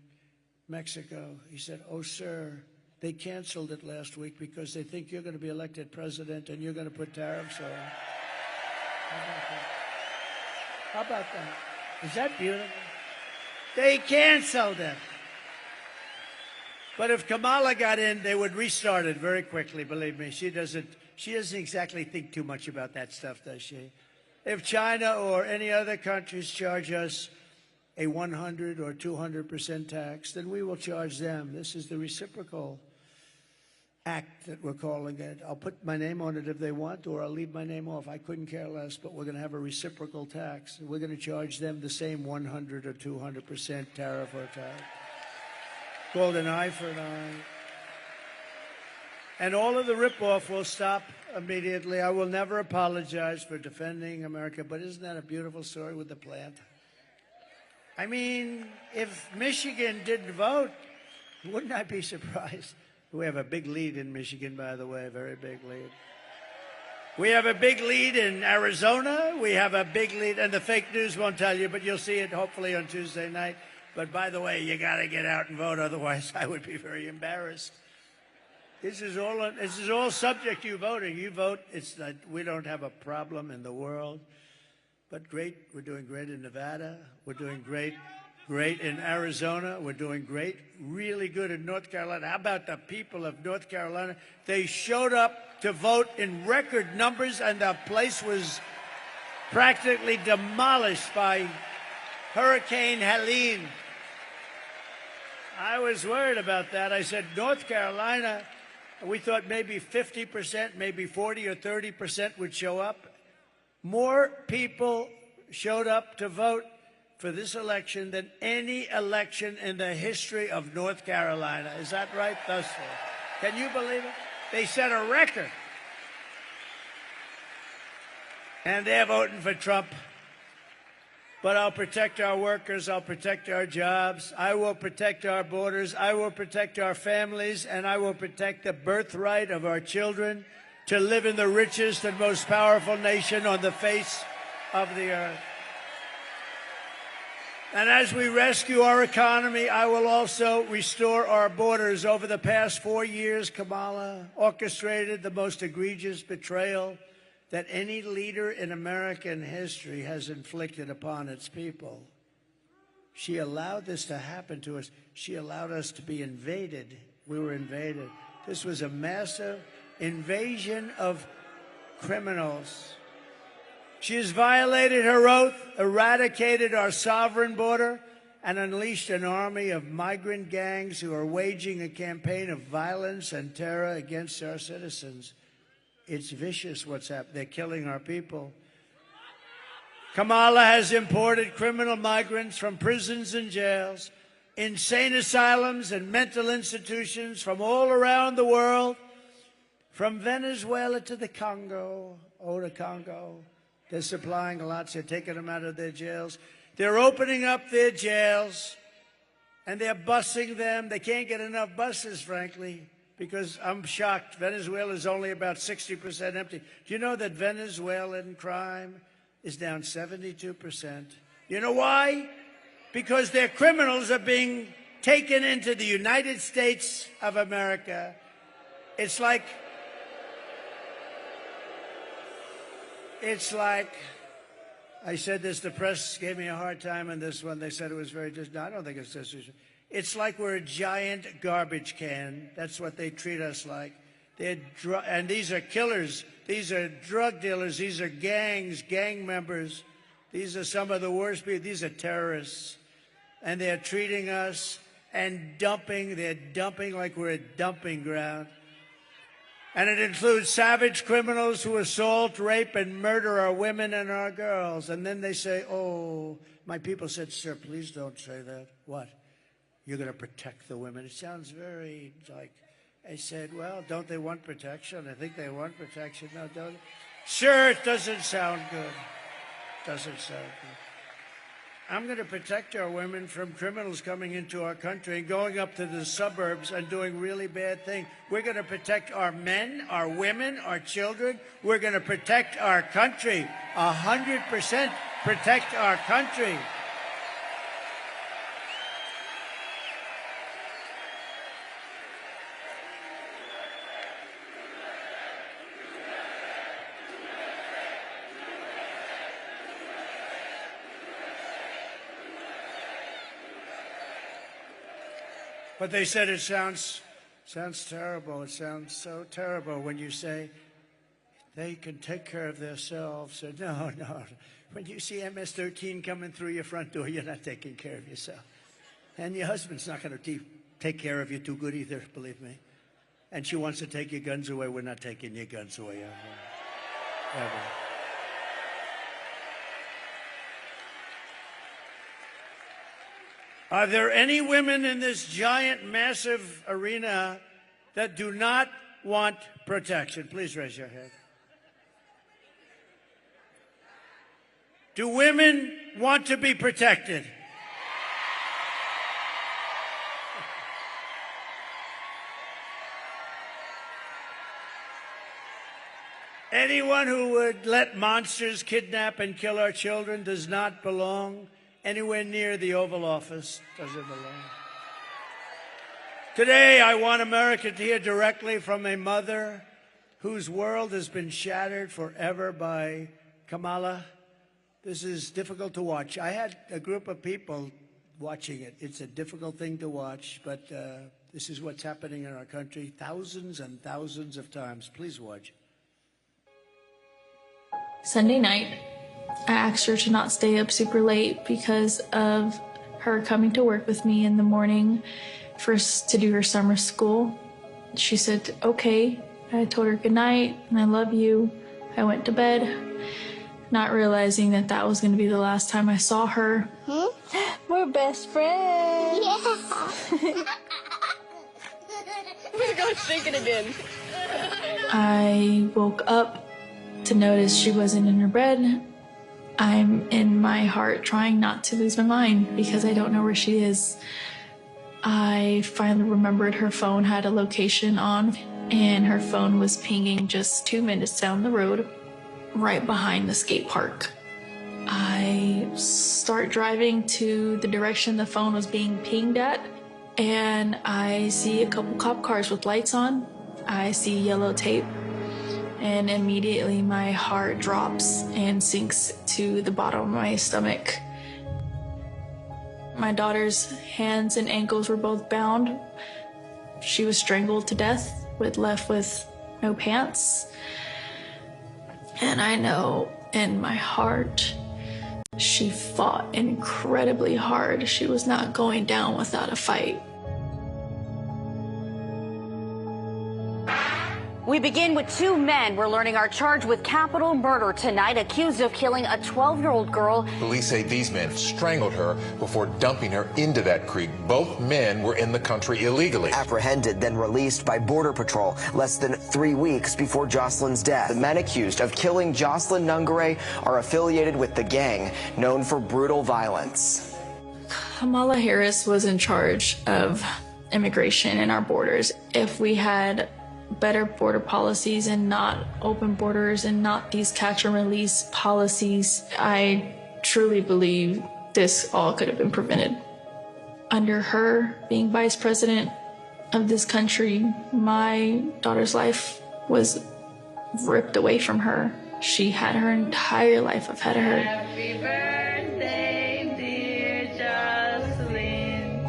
Mexico? He said, oh, sir, they canceled it last week because they think you're going to be elected president and you're going to put tariffs on. How about that? Is that beautiful? They canceled it. But if Kamala got in, they would restart it very quickly, believe me. She doesn't exactly think too much about that stuff, does she? If China or any other countries charge us a 100 or 200% tax, then we will charge them. This is the reciprocal act that we're calling it. I'll put my name on it if they want, or I'll leave my name off. I couldn't care less, but we're going to have a reciprocal tax. We're going to charge them the same 100 or 200% tariff or tax. Called an eye for an eye. And all of the ripoff will stop immediately. I will never apologize for defending America, but isn't that a beautiful story with the plant? I mean, if Michigan didn't vote, wouldn't I be surprised? We have a big lead in Michigan, by the way, a very big lead. We have a big lead in Arizona. We have a big lead, and the fake news won't tell you, but you'll see it hopefully on Tuesday night. But by the way, you got to get out and vote, otherwise I would be very embarrassed. This is all subject to you voting. You vote. It's that we don't have a problem in the world. But great, we're doing great in Nevada. We're doing great in Arizona. We're doing great, really good in North Carolina. How about the people of North Carolina? They showed up to vote in record numbers, and the place was practically demolished by Hurricane Helene. I was worried about that. I said, North Carolina, we thought maybe 50%, maybe 40 or 30% would show up. More people showed up to vote for this election than any election in the history of North Carolina. Is that right? Thus far. Can you believe it? They set a record. And they're voting for Trump. But I'll protect our workers. I'll protect our jobs. I will protect our borders. I will protect our families. And I will protect the birthright of our children to live in the richest and most powerful nation on the face of the earth. And as we rescue our economy, I will also restore our borders. Over the past 4 years, Kamala orchestrated the most egregious betrayal that any leader in American history has inflicted upon its people. She allowed this to happen to us. She allowed us to be invaded. We were invaded. This was a massive invasion of criminals. She has violated her oath, eradicated our sovereign border, and unleashed an army of migrant gangs who are waging a campaign of violence and terror against our citizens. It's vicious what's happening. They're killing our people. Kamala has imported criminal migrants from prisons and jails, insane asylums and mental institutions from all around the world, from Venezuela to the Congo. Oh, the Congo. They're supplying lots. They're taking them out of their jails. They're opening up their jails, and they're busing them. They can't get enough buses, frankly, because I'm shocked. Venezuela is only about 60% empty. Do you know that Venezuelan crime is down 72%? You know why? Because their criminals are being taken into the United States of America. It's like I said this, the press gave me a hard time on this one. They said it was very no, I don't think it's this. It's like we're a giant garbage can. That's what they treat us like. And these are killers. These are drug dealers. These are gangs, gang members. These are some of the worst people. These are terrorists. And they're treating us and dumping. They're dumping like we're a dumping ground. And it includes savage criminals who assault, rape, and murder our women and our girls. And then they say, oh, my people said, sir, please don't say that. What? You're going to protect the women. It sounds very like, I said, well, don't they want protection? I think they want protection. No, don't. Sure, it doesn't sound good. Doesn't sound good. I'm going to protect our women from criminals coming into our country and going up to the suburbs and doing really bad things. We're going to protect our men, our women, our children. We're going to protect our country. 100% protect our country. But they said it sounds terrible. It sounds so terrible when you say they can take care of themselves. So no. When you see MS-13 coming through your front door, you're not taking care of yourself. And your husband's not going to take care of you too good either, believe me. And she wants to take your guns away. We're not taking your guns away ever. Are there any women in this giant, massive arena that do not want protection? Please raise your hand. Do women want to be protected? Anyone who would let monsters kidnap and kill our children does not belong anywhere near the Oval Office. Doesn't belong. Today, I want America to hear directly from a mother whose world has been shattered forever by Kamala. This is difficult to watch. I had a group of people watching it. It's a difficult thing to watch, but this is what's happening in our country thousands and thousands of times. Please watch. Sunday night, I asked her to not stay up super late because of her coming to work with me in the morning to do her summer school. She said, okay. I told her good night and I love you. I went to bed, not realizing that that was going to be the last time I saw her. We're best friends. Yeah. We're going to shake it again. I woke up to notice she wasn't in her bed. I'm in my heart trying not to lose my mind because I don't know where she is. I finally remembered her phone had a location on, and her phone was pinging just 2 minutes down the road, right behind the skate park. I start driving to the direction the phone was being pinged at, and I see a couple cop cars with lights on. I see yellow tape. And immediately my heart drops and sinks to the bottom of my stomach. My daughter's hands and ankles were both bound. She was strangled to death, left with no pants. And I know in my heart, she fought incredibly hard. She was not going down without a fight. We begin with two men we're learning are charged with capital murder tonight, accused of killing a 12-year-old girl. Police say these men strangled her before dumping her into that creek. Both men were in the country illegally. Apprehended, then released by Border Patrol less than 3 weeks before Jocelyn's death. The men accused of killing Jocelyn Nungare are affiliated with the gang known for brutal violence. Kamala Harris was in charge of immigration in our borders. If we had better border policies and not open borders and not these catch and release policies, I truly believe this all could have been prevented. Under her being vice president of this country, my daughter's life was ripped away from her. She had her entire life ahead of her. Happy birthday, dear Jocelyn.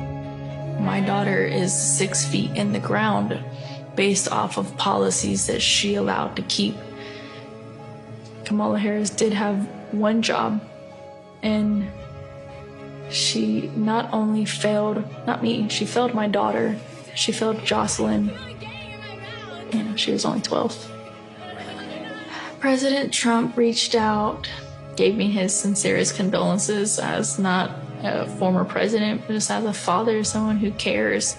My daughter is 6 feet in the ground based off of policies that she allowed to keep. Kamala Harris did have one job, and she not only failed, not me, she failed my daughter, she failed Jocelyn. She was only 12. President Trump reached out, gave me his sincerest condolences as not a former president, but just as a father, someone who cares.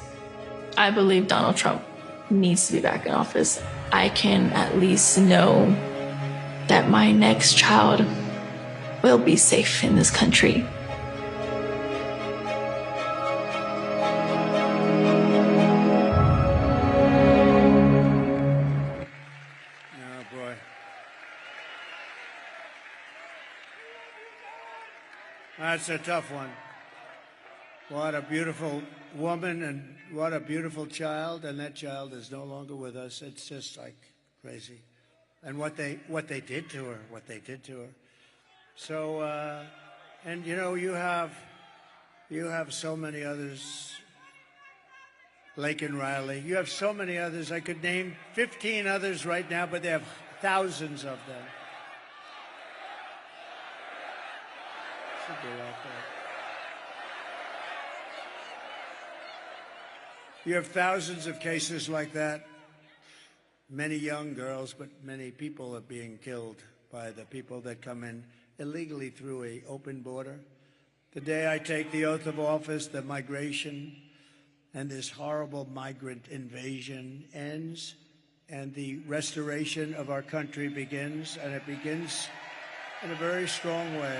I believe Donald Trump needs to be back in office. I can at least know that my next child will be safe in this country. That's a tough one. What a beautiful woman and what a beautiful child, and that child is no longer with us. It's just like crazy. And what they did to her, So, and you know, you have so many others, Lake and Riley. You have so many others. I could name 15 others right now, but they have thousands of them. You have thousands of cases like that. Many young girls, but many people are being killed by the people that come in illegally through an open border. The day I take the oath of office, the migration and this horrible migrant invasion ends, and the restoration of our country begins, and it begins in a very strong way.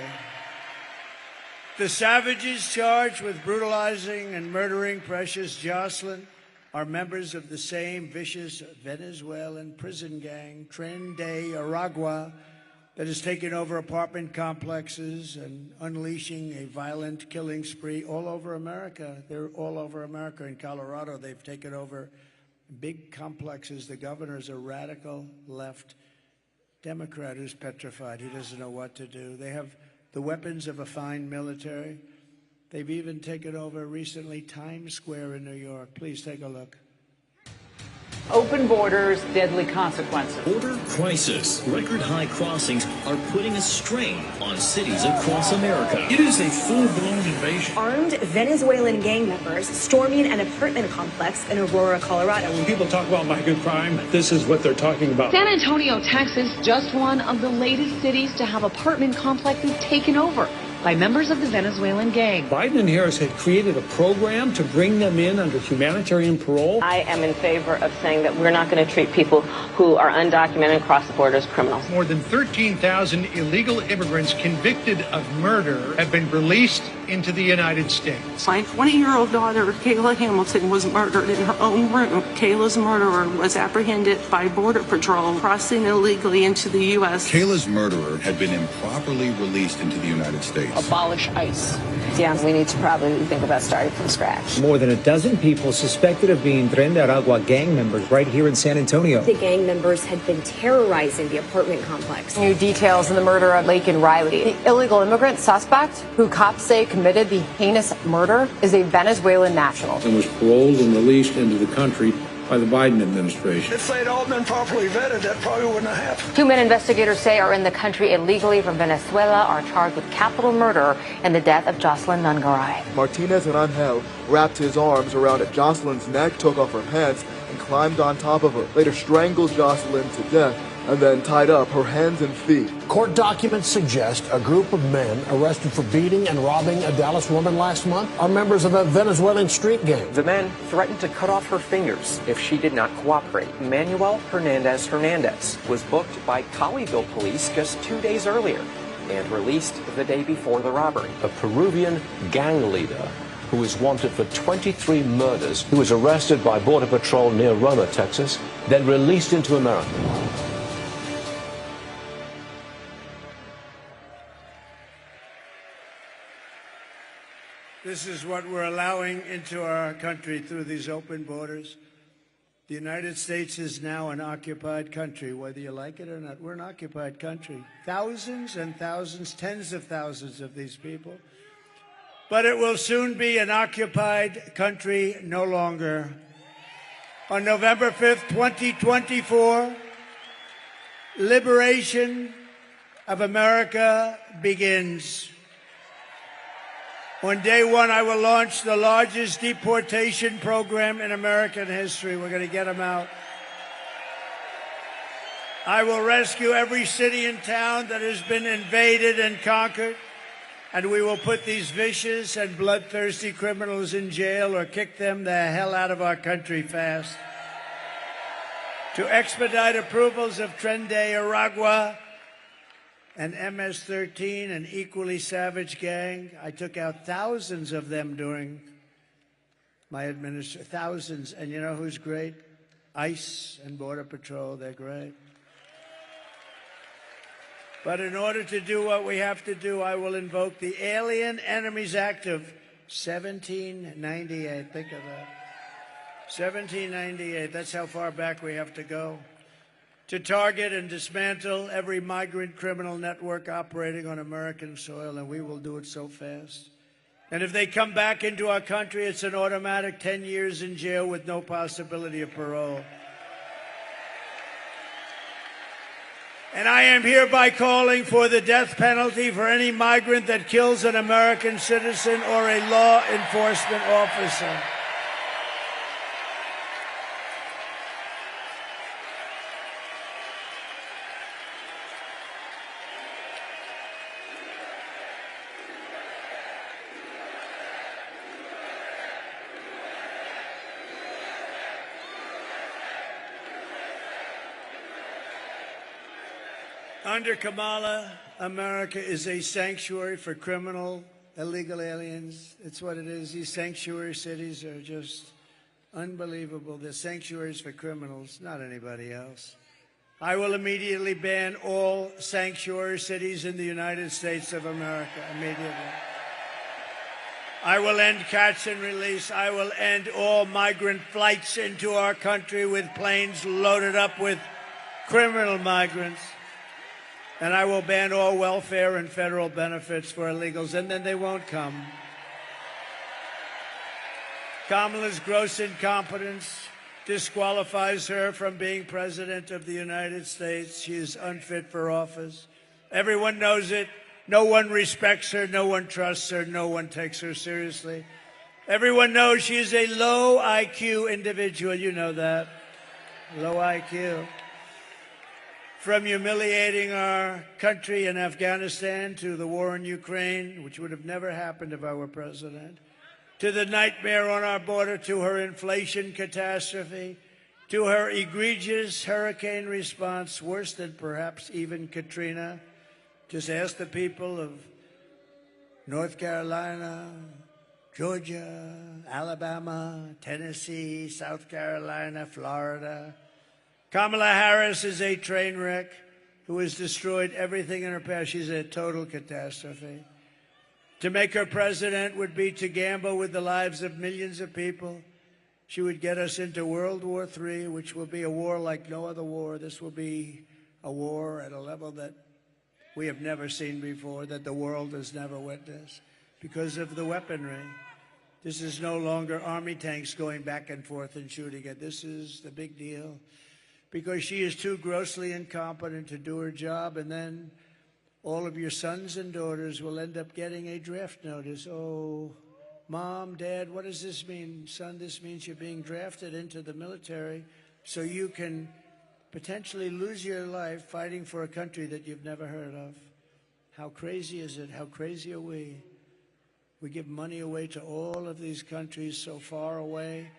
The savages charged with brutalizing and murdering precious Jocelyn are members of the same vicious Venezuelan prison gang, Tren de Aragua, that has taken over apartment complexes and unleashing a violent killing spree all over America. They're all over America. In Colorado, they've taken over big complexes. The governor's a radical left Democrat who's petrified. He doesn't know what to do. They have the weapons of a fine military. They've even taken over recently Times Square in New York. Please take a look. Open borders, deadly consequences. Border crisis. Record high crossings are putting a strain on cities across America. It is a full-blown invasion. Armed Venezuelan gang members storming an apartment complex in Aurora, Colorado. When people talk about migrant crime, this is what they're talking about. San Antonio, Texas, just one of the latest cities to have apartment complexes taken over by members of the Venezuelan gang. Biden and Harris had created a program to bring them in under humanitarian parole. I am in favor of saying that we're not going to treat people who are undocumented and cross the border as criminals. More than 13,000 illegal immigrants convicted of murder have been released into the United States. My 20-year-old daughter, Kayla Hamilton, was murdered in her own room. Kayla's murderer was apprehended by Border Patrol crossing illegally into the U.S. Kayla's murderer had been improperly released into the United States. Abolish ICE. Yeah, we need to probably think about starting from scratch. More than a dozen people suspected of being Tren de Aragua gang members right here in San Antonio. The gang members had been terrorizing the apartment complex. New details in the murder of Lake and Riley. The illegal immigrant suspect, who cops say committed the heinous murder, is a Venezuelan national. And was paroled and released into the country by the Biden administration. If they'd all been properly vetted, that probably wouldn't have happened. 2 men investigators say are in the country illegally from Venezuela are charged with capital murder in the death of Jocelyn Nungaray. Martinez and Angel wrapped his arms around Jocelyn's neck, took off her pants, and climbed on top of her. Later strangled Jocelyn to death and then tied up her hands and feet. Court documents suggest a group of men arrested for beating and robbing a Dallas woman last month are members of a Venezuelan street gang. The men threatened to cut off her fingers if she did not cooperate. Manuel Hernandez was booked by Colleyville police just 2 days earlier and released the day before the robbery. A Peruvian gang leader who is wanted for 23 murders, who was arrested by Border Patrol near Roma, Texas, then released into America. This is what we're allowing into our country through these open borders. The United States is now an occupied country, whether you like it or not. We're an occupied country. Thousands and thousands, tens of thousands of these people. But it will soon be an occupied country no longer. On November 5th, 2024, liberation of America begins. On day one, I will launch the largest deportation program in American history. We're going to get them out. I will rescue every city and town that has been invaded and conquered, and we will put these vicious and bloodthirsty criminals in jail or kick them the hell out of our country fast. To expedite approvals of Tren de Aragua and MS-13, an equally savage gang, I took out thousands of them during my administration, thousands. And you know who's great? ICE and Border Patrol, they're great. But in order to do what we have to do, I will invoke the Alien Enemies Act of 1798. Think of that. 1798, that's how far back we have to go. To target and dismantle every migrant criminal network operating on American soil, and we will do it so fast. And if they come back into our country, it's an automatic 10 years in jail with no possibility of parole. And I am hereby calling for the death penalty for any migrant that kills an American citizen or a law enforcement officer. Under Kamala, America is a sanctuary for criminal, illegal aliens. It's what it is. These sanctuary cities are just unbelievable. They're sanctuaries for criminals, not anybody else. I will immediately ban all sanctuary cities in the United States of America, immediately. I will end catch and release. I will end all migrant flights into our country with planes loaded up with criminal migrants. And I will ban all welfare and federal benefits for illegals, and then they won't come. Kamala's gross incompetence disqualifies her from being president of the United States. She is unfit for office. Everyone knows it. No one respects her. No one trusts her. No one takes her seriously. Everyone knows she is a low IQ individual. You know that. Low IQ. From humiliating our country in Afghanistan to the war in Ukraine, which would have never happened if I were president, to the nightmare on our border, to her inflation catastrophe, to her egregious hurricane response, worse than perhaps even Katrina. Just ask the people of North Carolina, Georgia, Alabama, Tennessee, South Carolina, Florida. Kamala Harris is a train wreck who has destroyed everything in her path. She's a total catastrophe. To make her president would be to gamble with the lives of millions of people. She would get us into World War III, which will be a war like no other war. This will be a war at a level that we have never seen before, that the world has never witnessed, because of the weaponry. This is no longer army tanks going back and forth and shooting it. This is the big deal. Because she is too grossly incompetent to do her job, and then all of your sons and daughters will end up getting a draft notice. Oh, Mom, Dad, what does this mean? Son, this means you're being drafted into the military so you can potentially lose your life fighting for a country that you've never heard of. How crazy is it? How crazy are we? We give money away to all of these countries so far away,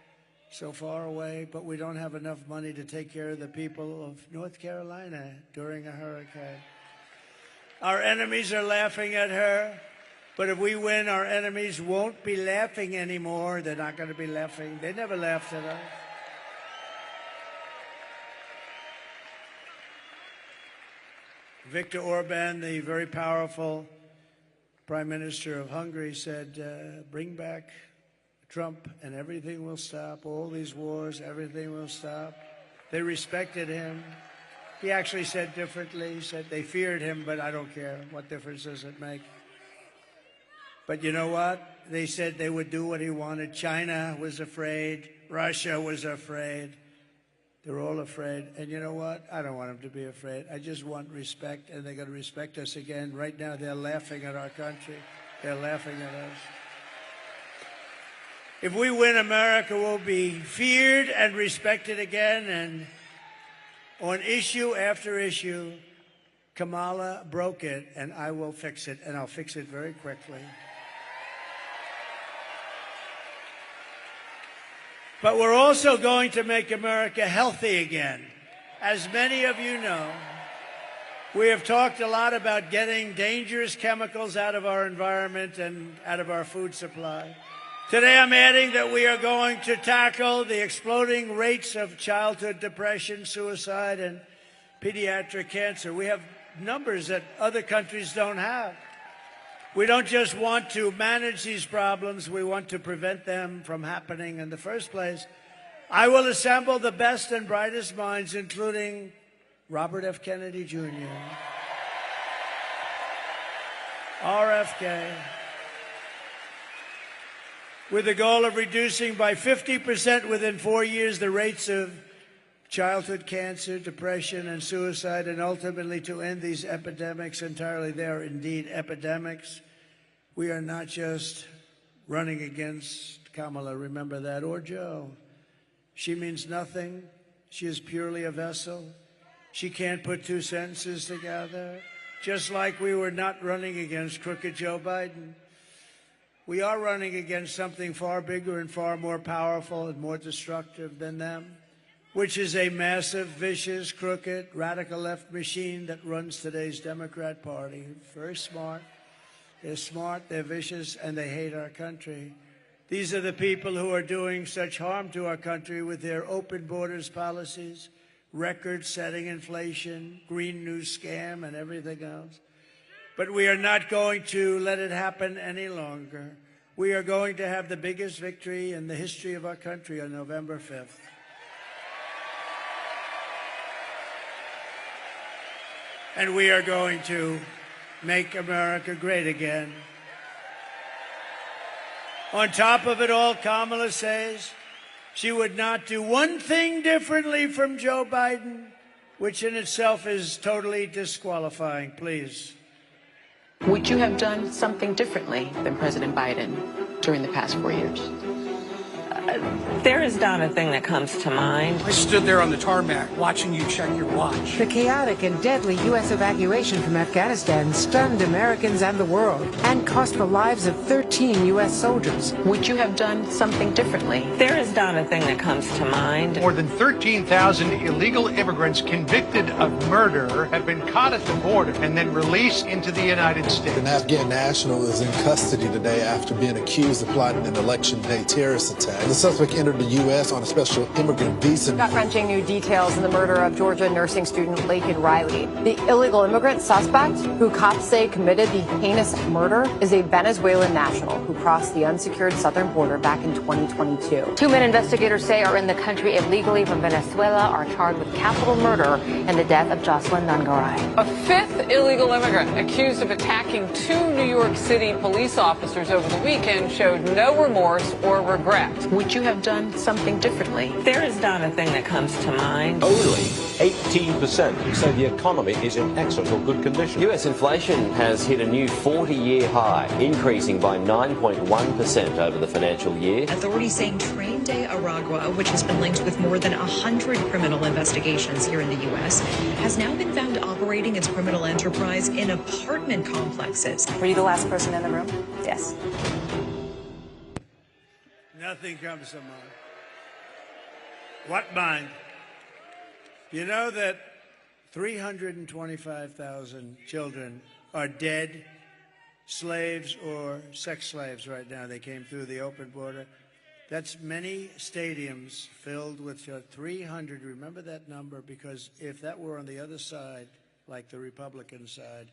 but we don't have enough money to take care of the people of North Carolina during a hurricane. Our enemies are laughing at her, but if we win, our enemies won't be laughing anymore. They're not going to be laughing. They never laughed at us. Viktor Orban, the very powerful Prime Minister of Hungary, said, bring back Trump and everything will stop. All these wars, everything will stop. They respected him. He actually said differently. He said they feared him, but I don't care. What difference does it make? But you know what? They said they would do what he wanted. China was afraid. Russia was afraid. They're all afraid. And you know what? I don't want them to be afraid. I just want respect, and they're going to respect us again. Right now, they're laughing at our country. They're laughing at us. If we win, America will be feared and respected again, On issue after issue, Kamala broke it, and I will fix it, and I'll fix it very quickly. But we're also going to make America healthy again. As many of you know, we have talked a lot about getting dangerous chemicals out of our environment and out of our food supply. Today I'm adding that we are going to tackle the exploding rates of childhood depression, suicide, and pediatric cancer. We have numbers that other countries don't have. We don't just want to manage these problems, we want to prevent them from happening in the first place. I will assemble the best and brightest minds, including Robert F. Kennedy Jr., RFK, with the goal of reducing by 50% within 4 years the rates of childhood cancer, depression, and suicide, and ultimately to end these epidemics entirely. They are indeed epidemics. We are not just running against Kamala, remember that, or Joe. She means nothing. She is purely a vessel. She can't put two sentences together, just like we were not running against crooked Joe Biden. We are running against something far bigger and far more powerful and more destructive than them, which is a massive, vicious, crooked, radical left machine that runs today's Democrat Party. Very smart. They're smart, they're vicious, and they hate our country. These are the people who are doing such harm to our country with their open borders policies, record-setting inflation, Green New Scam, and everything else. But we are not going to let it happen any longer. We are going to have the biggest victory in the history of our country on November 5th. And we are going to make America great again. On top of it all, Kamala says she would not do one thing differently from Joe Biden, which in itself is totally disqualifying. Please. Would you have done something differently than President Biden during the past 4 years? There is not a thing that comes to mind. I stood there on the tarmac watching you check your watch. The chaotic and deadly U.S. evacuation from Afghanistan stunned Americans and the world and cost the lives of 13 U.S. soldiers. Would you have done something differently? There is not a thing that comes to mind. More than 13,000 illegal immigrants convicted of murder have been caught at the border and then released into the United States. An Afghan national is in custody today after being accused of plotting an election day terrorist attack. The suspect entered the U.S. on a special immigrant visa. Gut-wrenching new details in the murder of Georgia nursing student Laken Riley. The illegal immigrant suspect, who cops say committed the heinous murder, is a Venezuelan national who crossed the unsecured southern border back in 2022. Two men investigators say are in the country illegally from Venezuela are charged with capital murder and the death of Jocelyn Nungaray. A fifth illegal immigrant accused of attacking two New York City police officers over the weekend showed no remorse or regret. Would you have done something differently? There is not a thing that comes to mind. Only 18% say the economy is in excellent or good condition. U.S. inflation has hit a new 40-year high, increasing by 9.1% over the financial year. Authorities saying Train Day Aragua, which has been linked with more than 100 criminal investigations here in the U.S., has now been found operating its criminal enterprise in apartment complexes. Were you the last person in the room? Yes. Nothing comes to mind. What mind? You know that 325,000 children are dead, slaves or sex slaves right now. They came through the open border. That's many stadiums filled with 300. Remember that number, because if that were on the other side, like the Republican side,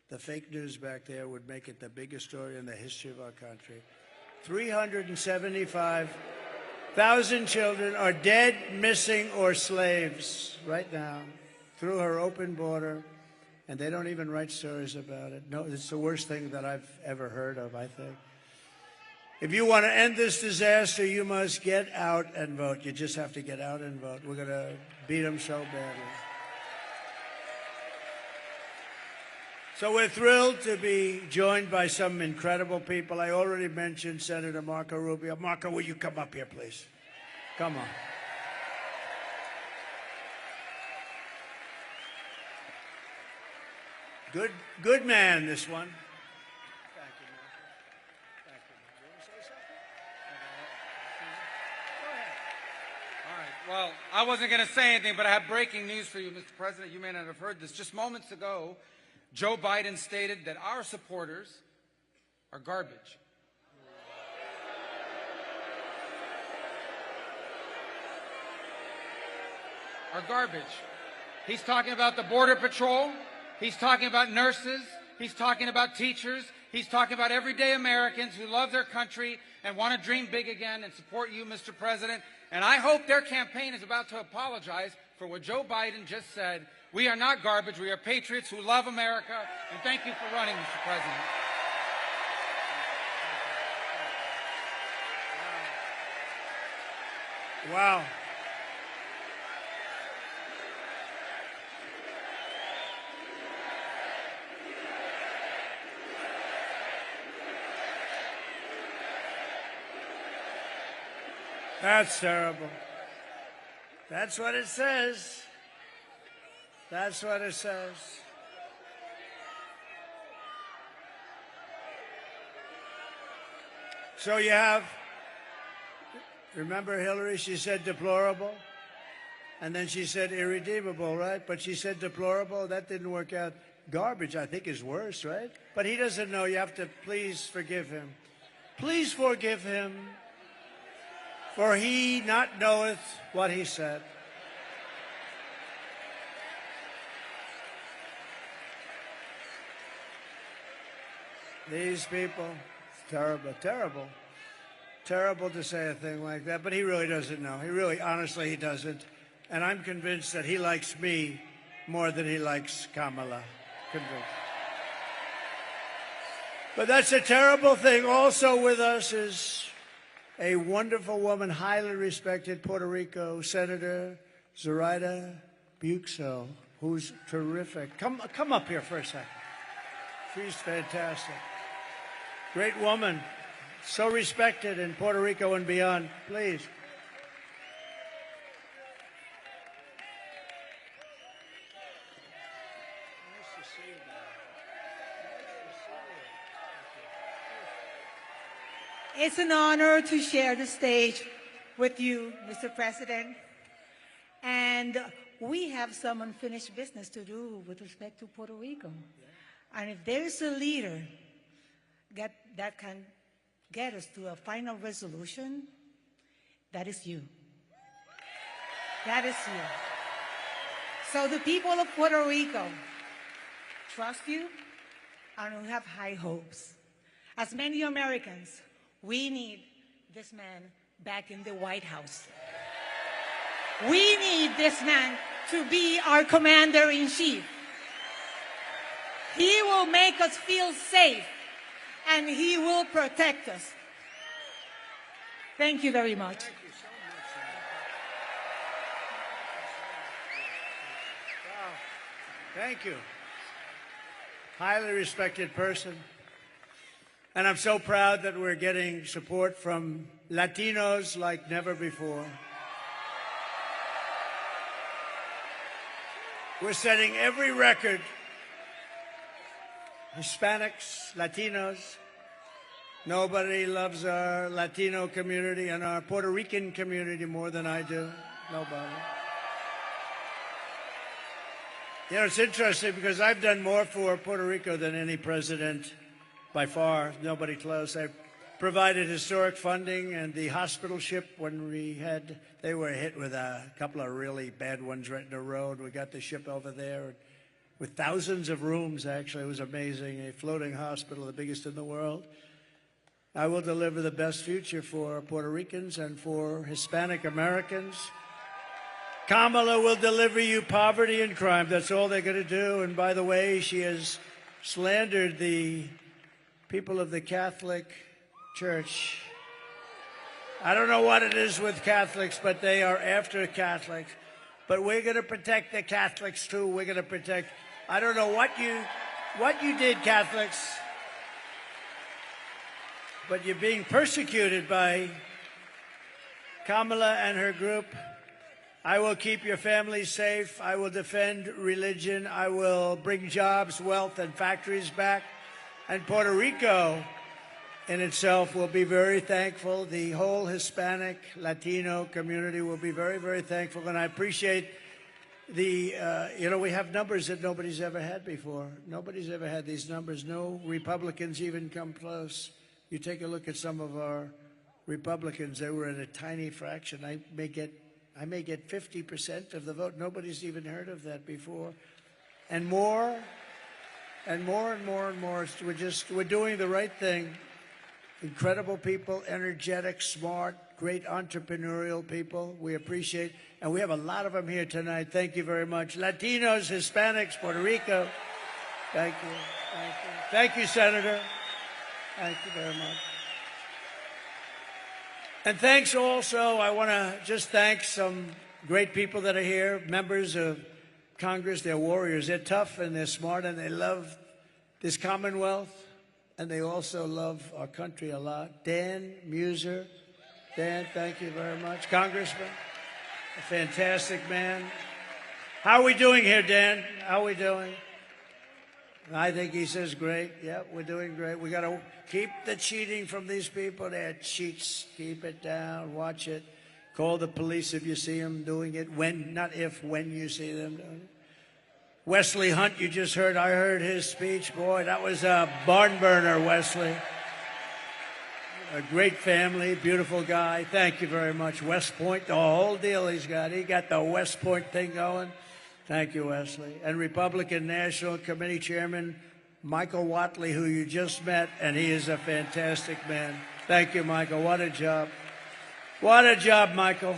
the fake news back there would make it the biggest story in the history of our country. 375,000 children are dead, missing, or slaves right now through her open border, and they don't even write stories about it. No, it's the worst thing that I've ever heard of, I think. If you want to end this disaster, you must get out and vote. You just have to get out and vote. We're going to beat them so badly. So we're thrilled to be joined by some incredible people. I already mentioned Senator Marco Rubio. Marco, will you come up here, please? Come on. Good man, this one. Well, I wasn't going to say anything, but I have breaking news for you, Mr. President. You may not have heard this. Just moments ago, Joe Biden stated that our supporters are garbage. Are garbage. He's talking about the Border Patrol. He's talking about nurses. He's talking about teachers. He's talking about everyday Americans who love their country and want to dream big again and support you, Mr. President. And I hope their campaign is about to apologize for what Joe Biden just said. We are not garbage. We are patriots who love America. And thank you for running, Mr. President. Wow. That's terrible. That's what it says. That's what it says. So you have, remember Hillary, she said deplorable, and then she said irredeemable, right? But she said deplorable, that didn't work out. Garbage, I think, is worse, right? But he doesn't know. You have to please forgive him. Please forgive him. For he not knoweth what he said. These people, it's terrible, terrible. Terrible to say a thing like that, but he really doesn't know. He really, honestly, he doesn't. And I'm convinced that he likes me more than he likes Kamala. Convinced. But that's a terrible thing. Also with us is a wonderful woman, highly respected Puerto Rico Senator Zoraida Buxo, who's terrific. Come up here for a second. She's fantastic. Great woman, so respected in Puerto Rico and beyond. Please. It's an honor to share the stage with you, Mr. President. And we have some unfinished business to do with respect to Puerto Rico. And if there's a leader that can get us to a final resolution, that is you. That is you. So the people of Puerto Rico trust you and we have high hopes. As many Americans, we need this man back in the White House. We need this man to be our commander-in-chief. He will make us feel safe, and he will protect us. Thank you very much. Thank you so much. Wow. Thank you. Highly respected person. And I'm so proud that we're getting support from Latinos like never before. We're setting every record. Hispanics, Latinos. Nobody loves our Latino community and our Puerto Rican community more than I do. Nobody. You know, it's interesting because I've done more for Puerto Rico than any president by far, nobody close. I provided historic funding and the hospital ship when they were hit with a couple of really bad ones right in the road. We got the ship over there with thousands of rooms, actually. It was amazing. A floating hospital, the biggest in the world. I will deliver the best future for Puerto Ricans and for Hispanic Americans. Kamala will deliver you poverty and crime. That's all they're going to do. And by the way, she has slandered the people of the Catholic Church. I don't know what it is with Catholics, but they are after Catholics. But we're going to protect the Catholics too. We're going to protect. I don't know what you did, Catholics, but you're being persecuted by Kamala and her group. I will keep your families safe. I will defend religion. I will bring jobs, wealth, and factories back. And Puerto Rico in itself will be very thankful. The whole Hispanic, Latino community will be very, very thankful. And I appreciate we have numbers that nobody's ever had before. Nobody's ever had these numbers. No Republicans even come close. You take a look at some of our Republicans, they were in a tiny fraction. I may get 50% of the vote. Nobody's even heard of that before. And more and more and more and more. We're doing the right thing. Incredible people, energetic, smart, great entrepreneurial people. We appreciate, and we have a lot of them here tonight. Thank you very much. Latinos, Hispanics, Puerto Rico. Thank you. Thank you. Thank you, Senator. Thank you very much. And thanks also, I want to just thank some great people that are here, members of Congress. They're warriors. They're tough and they're smart and they love this Commonwealth and they also love our country a lot. Dan Muser. Dan, thank you very much. Congressman, a fantastic man. How are we doing here, Dan? How are we doing? I think he says great. Yeah, we're doing great. We got to keep the cheating from these people. They're cheats. Keep it down. Watch it. Call the police if you see them doing it. When, not if, when you see them doing it. Wesley Hunt, you just heard. I heard his speech. Boy, that was a barn burner, Wesley. A great family, beautiful guy. Thank you very much. West Point, the whole deal he's got. He got the West Point thing going. Thank you, Wesley. And Republican National Committee Chairman Michael Watley, who you just met, and he is a fantastic man. Thank you, Michael. What a job. What a job, Michael.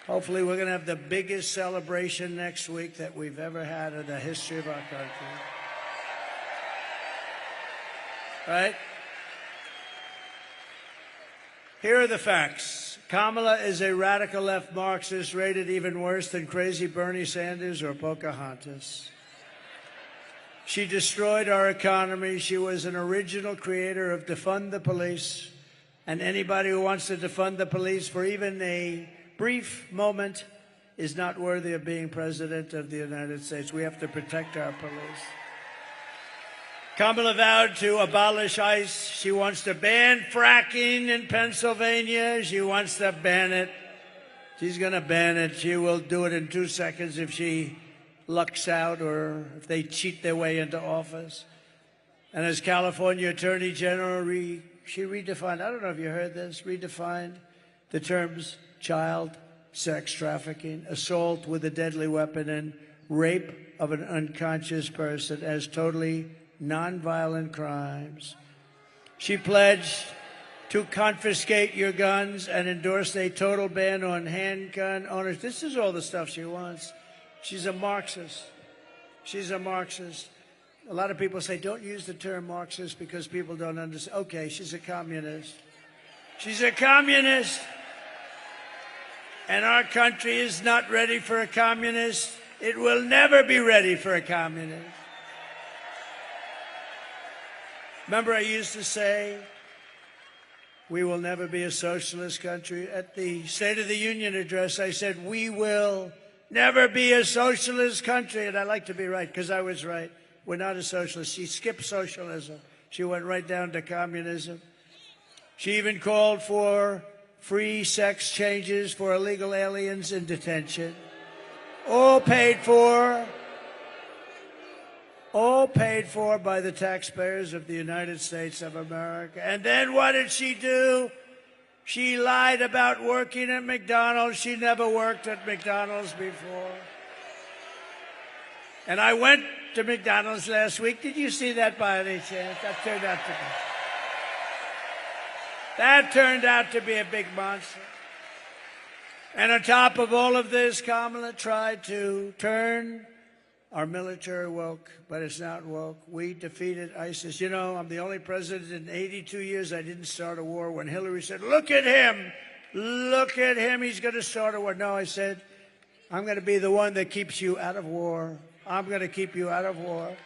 Hopefully we're going to have the biggest celebration next week that we've ever had in the history of our country. Right? Here are the facts. Kamala is a radical left Marxist rated even worse than crazy Bernie Sanders or Pocahontas. She destroyed our economy. She was an original creator of defund the police. And anybody who wants to defund the police for even a brief moment is not worthy of being president of the United States. We have to protect our police. Kamala vowed to abolish ICE. She wants to ban fracking in Pennsylvania. She wants to ban it. She's going to ban it. She will do it in 2 seconds if she lucks out or if they cheat their way into office. And as California Attorney General, she redefined, I don't know if you heard this, redefined the terms child sex trafficking, assault with a deadly weapon, and rape of an unconscious person as totally nonviolent crimes. She pledged to confiscate your guns and endorsed a total ban on handgun owners. This is all the stuff she wants. She's a Marxist. She's a Marxist. A lot of people say, don't use the term Marxist because people don't understand. Okay, she's a communist. She's a communist. And our country is not ready for a communist. It will never be ready for a communist. Remember, I used to say, we will never be a socialist country. At the State of the Union address, I said, we will never be a socialist country. And I like to be right, because I was right. We're not a socialist. She skipped socialism. She went right down to communism. She even called for free sex changes for illegal aliens in detention. All paid for by the taxpayers of the United States of America. And then what did she do? She lied about working at McDonald's. She never worked at McDonald's before. And I went to McDonald's last week. Did you see that by any chance? That turned out to be a big monster. And on top of all of this, Kamala tried to turn our military woke, but it's not woke. We defeated ISIS. You know, I'm the only president in 82 years I didn't start a war. When Hillary said, look at him, he's going to start a war. No, I said, I'm going to be the one that keeps you out of war. I'm going to keep you out of war.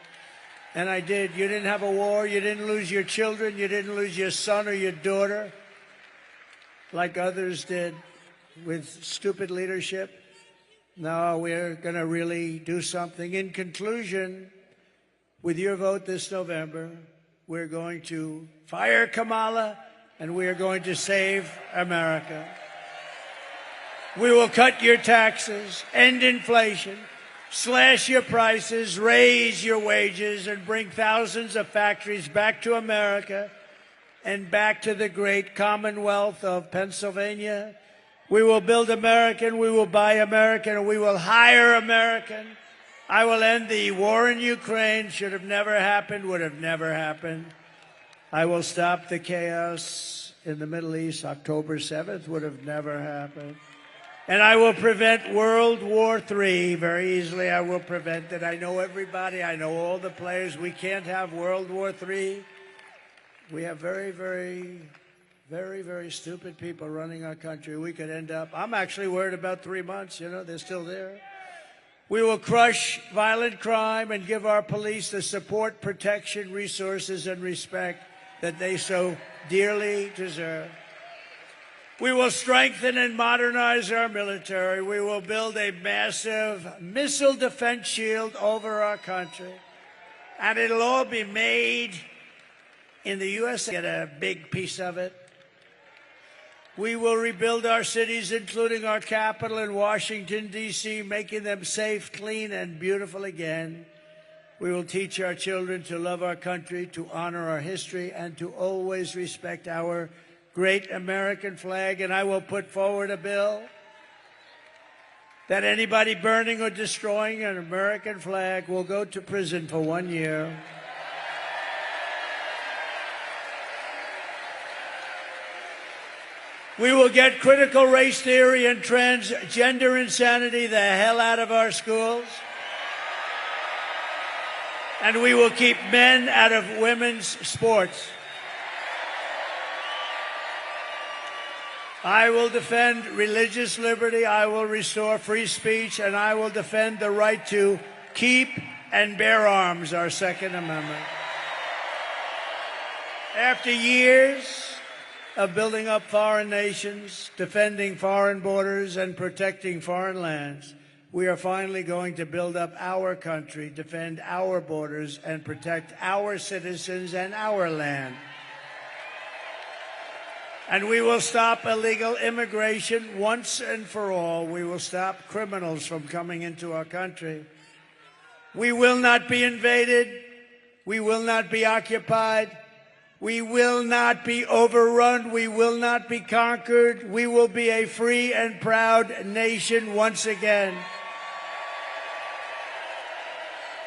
And I did. You didn't have a war. You didn't lose your children. You didn't lose your son or your daughter like others did. with stupid leadership. No, we're going to really do something. In conclusion, with your vote this November, we're going to fire Kamala and we are going to save America. We will cut your taxes, end inflation, slash your prices, raise your wages, and bring thousands of factories back to America and back to the great Commonwealth of Pennsylvania. We will build American, we will buy American, and we will hire American. I will end the war in Ukraine. Should have never happened, would have never happened. I will stop the chaos in the Middle East. October 7th would have never happened. And I will prevent World War III very easily. I will prevent it. I know everybody. I know all the players. We can't have World War III. We have very, very, very, very stupid people running our country. We could end up, I'm actually worried about 3 months. You know, they're still there. We will crush violent crime and give our police the support, protection, resources, and respect that they so dearly deserve. We will strengthen and modernize our military. We will build a massive missile defense shield over our country. And it'll all be made in the U.S. Get a big piece of it. We will rebuild our cities, including our capital in Washington, D.C., making them safe, clean, and beautiful again. We will teach our children to love our country, to honor our history, and to always respect our great American flag. And I will put forward a bill that anybody burning or destroying an American flag will go to prison for 1 year. We will get critical race theory and transgender insanity the hell out of our schools. And we will keep men out of women's sports. I will defend religious liberty, I will restore free speech, and I will defend the right to keep and bear arms, our Second Amendment. After years of building up foreign nations, defending foreign borders, and protecting foreign lands, we are finally going to build up our country, defend our borders, and protect our citizens and our land. And we will stop illegal immigration once and for all. We will stop criminals from coming into our country. We will not be invaded. We will not be occupied. We will not be overrun. We will not be conquered. We will be a free and proud nation once again.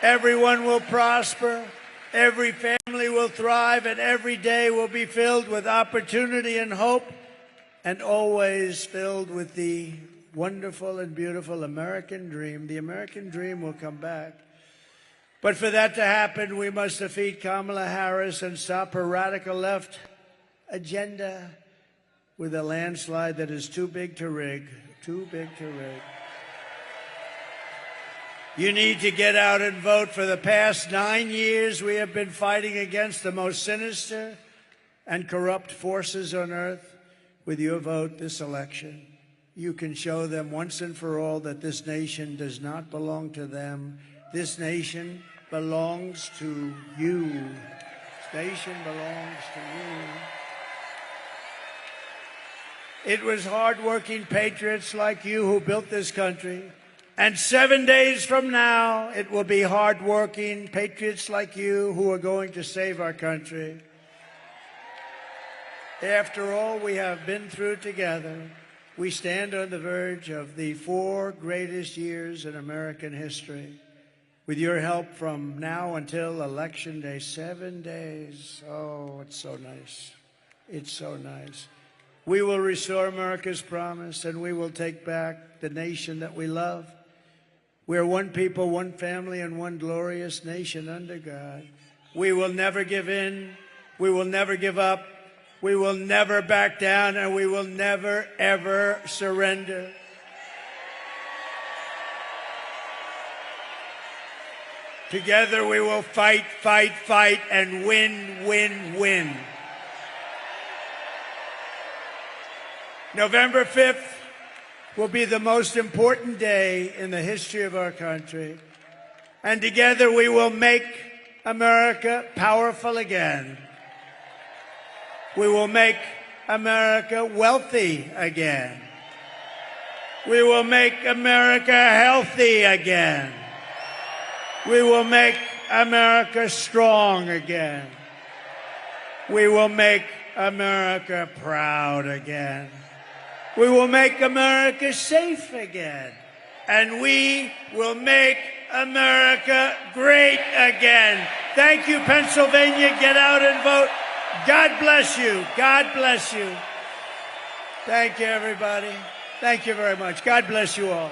Everyone will prosper. Every family will thrive, and every day will be filled with opportunity and hope, and always filled with the wonderful and beautiful American dream. The American dream will come back. But for that to happen, we must defeat Kamala Harris and stop her radical left agenda with a landslide that is too big to rig, too big to rig. You need to get out and vote. For the past 9 years, we have been fighting against the most sinister and corrupt forces on earth. With your vote this election, you can show them once and for all that this nation does not belong to them. This nation belongs to you. This nation belongs to you. It was hardworking patriots like you who built this country. And 7 days from now, it will be hardworking patriots like you who are going to save our country. After all we have been through together, we stand on the verge of the 4 greatest years in American history. With your help from now until Election Day, 7 days. Oh, it's so nice. It's so nice. We will restore America's promise, and we will take back the nation that we love. We are one people, one family, and one glorious nation under God. We will never give in. We will never give up. We will never back down, and we will never, ever surrender. Together we will fight, fight, fight, and win, win, win. November 5th, will be the most important day in the history of our country. And together we will make America powerful again. We will make America wealthy again. We will make America healthy again. We will make America strong again. We will make America proud again. We will make America safe again. And we will make America great again. Thank you, Pennsylvania. Get out and vote. God bless you. God bless you. Thank you, everybody. Thank you very much. God bless you all.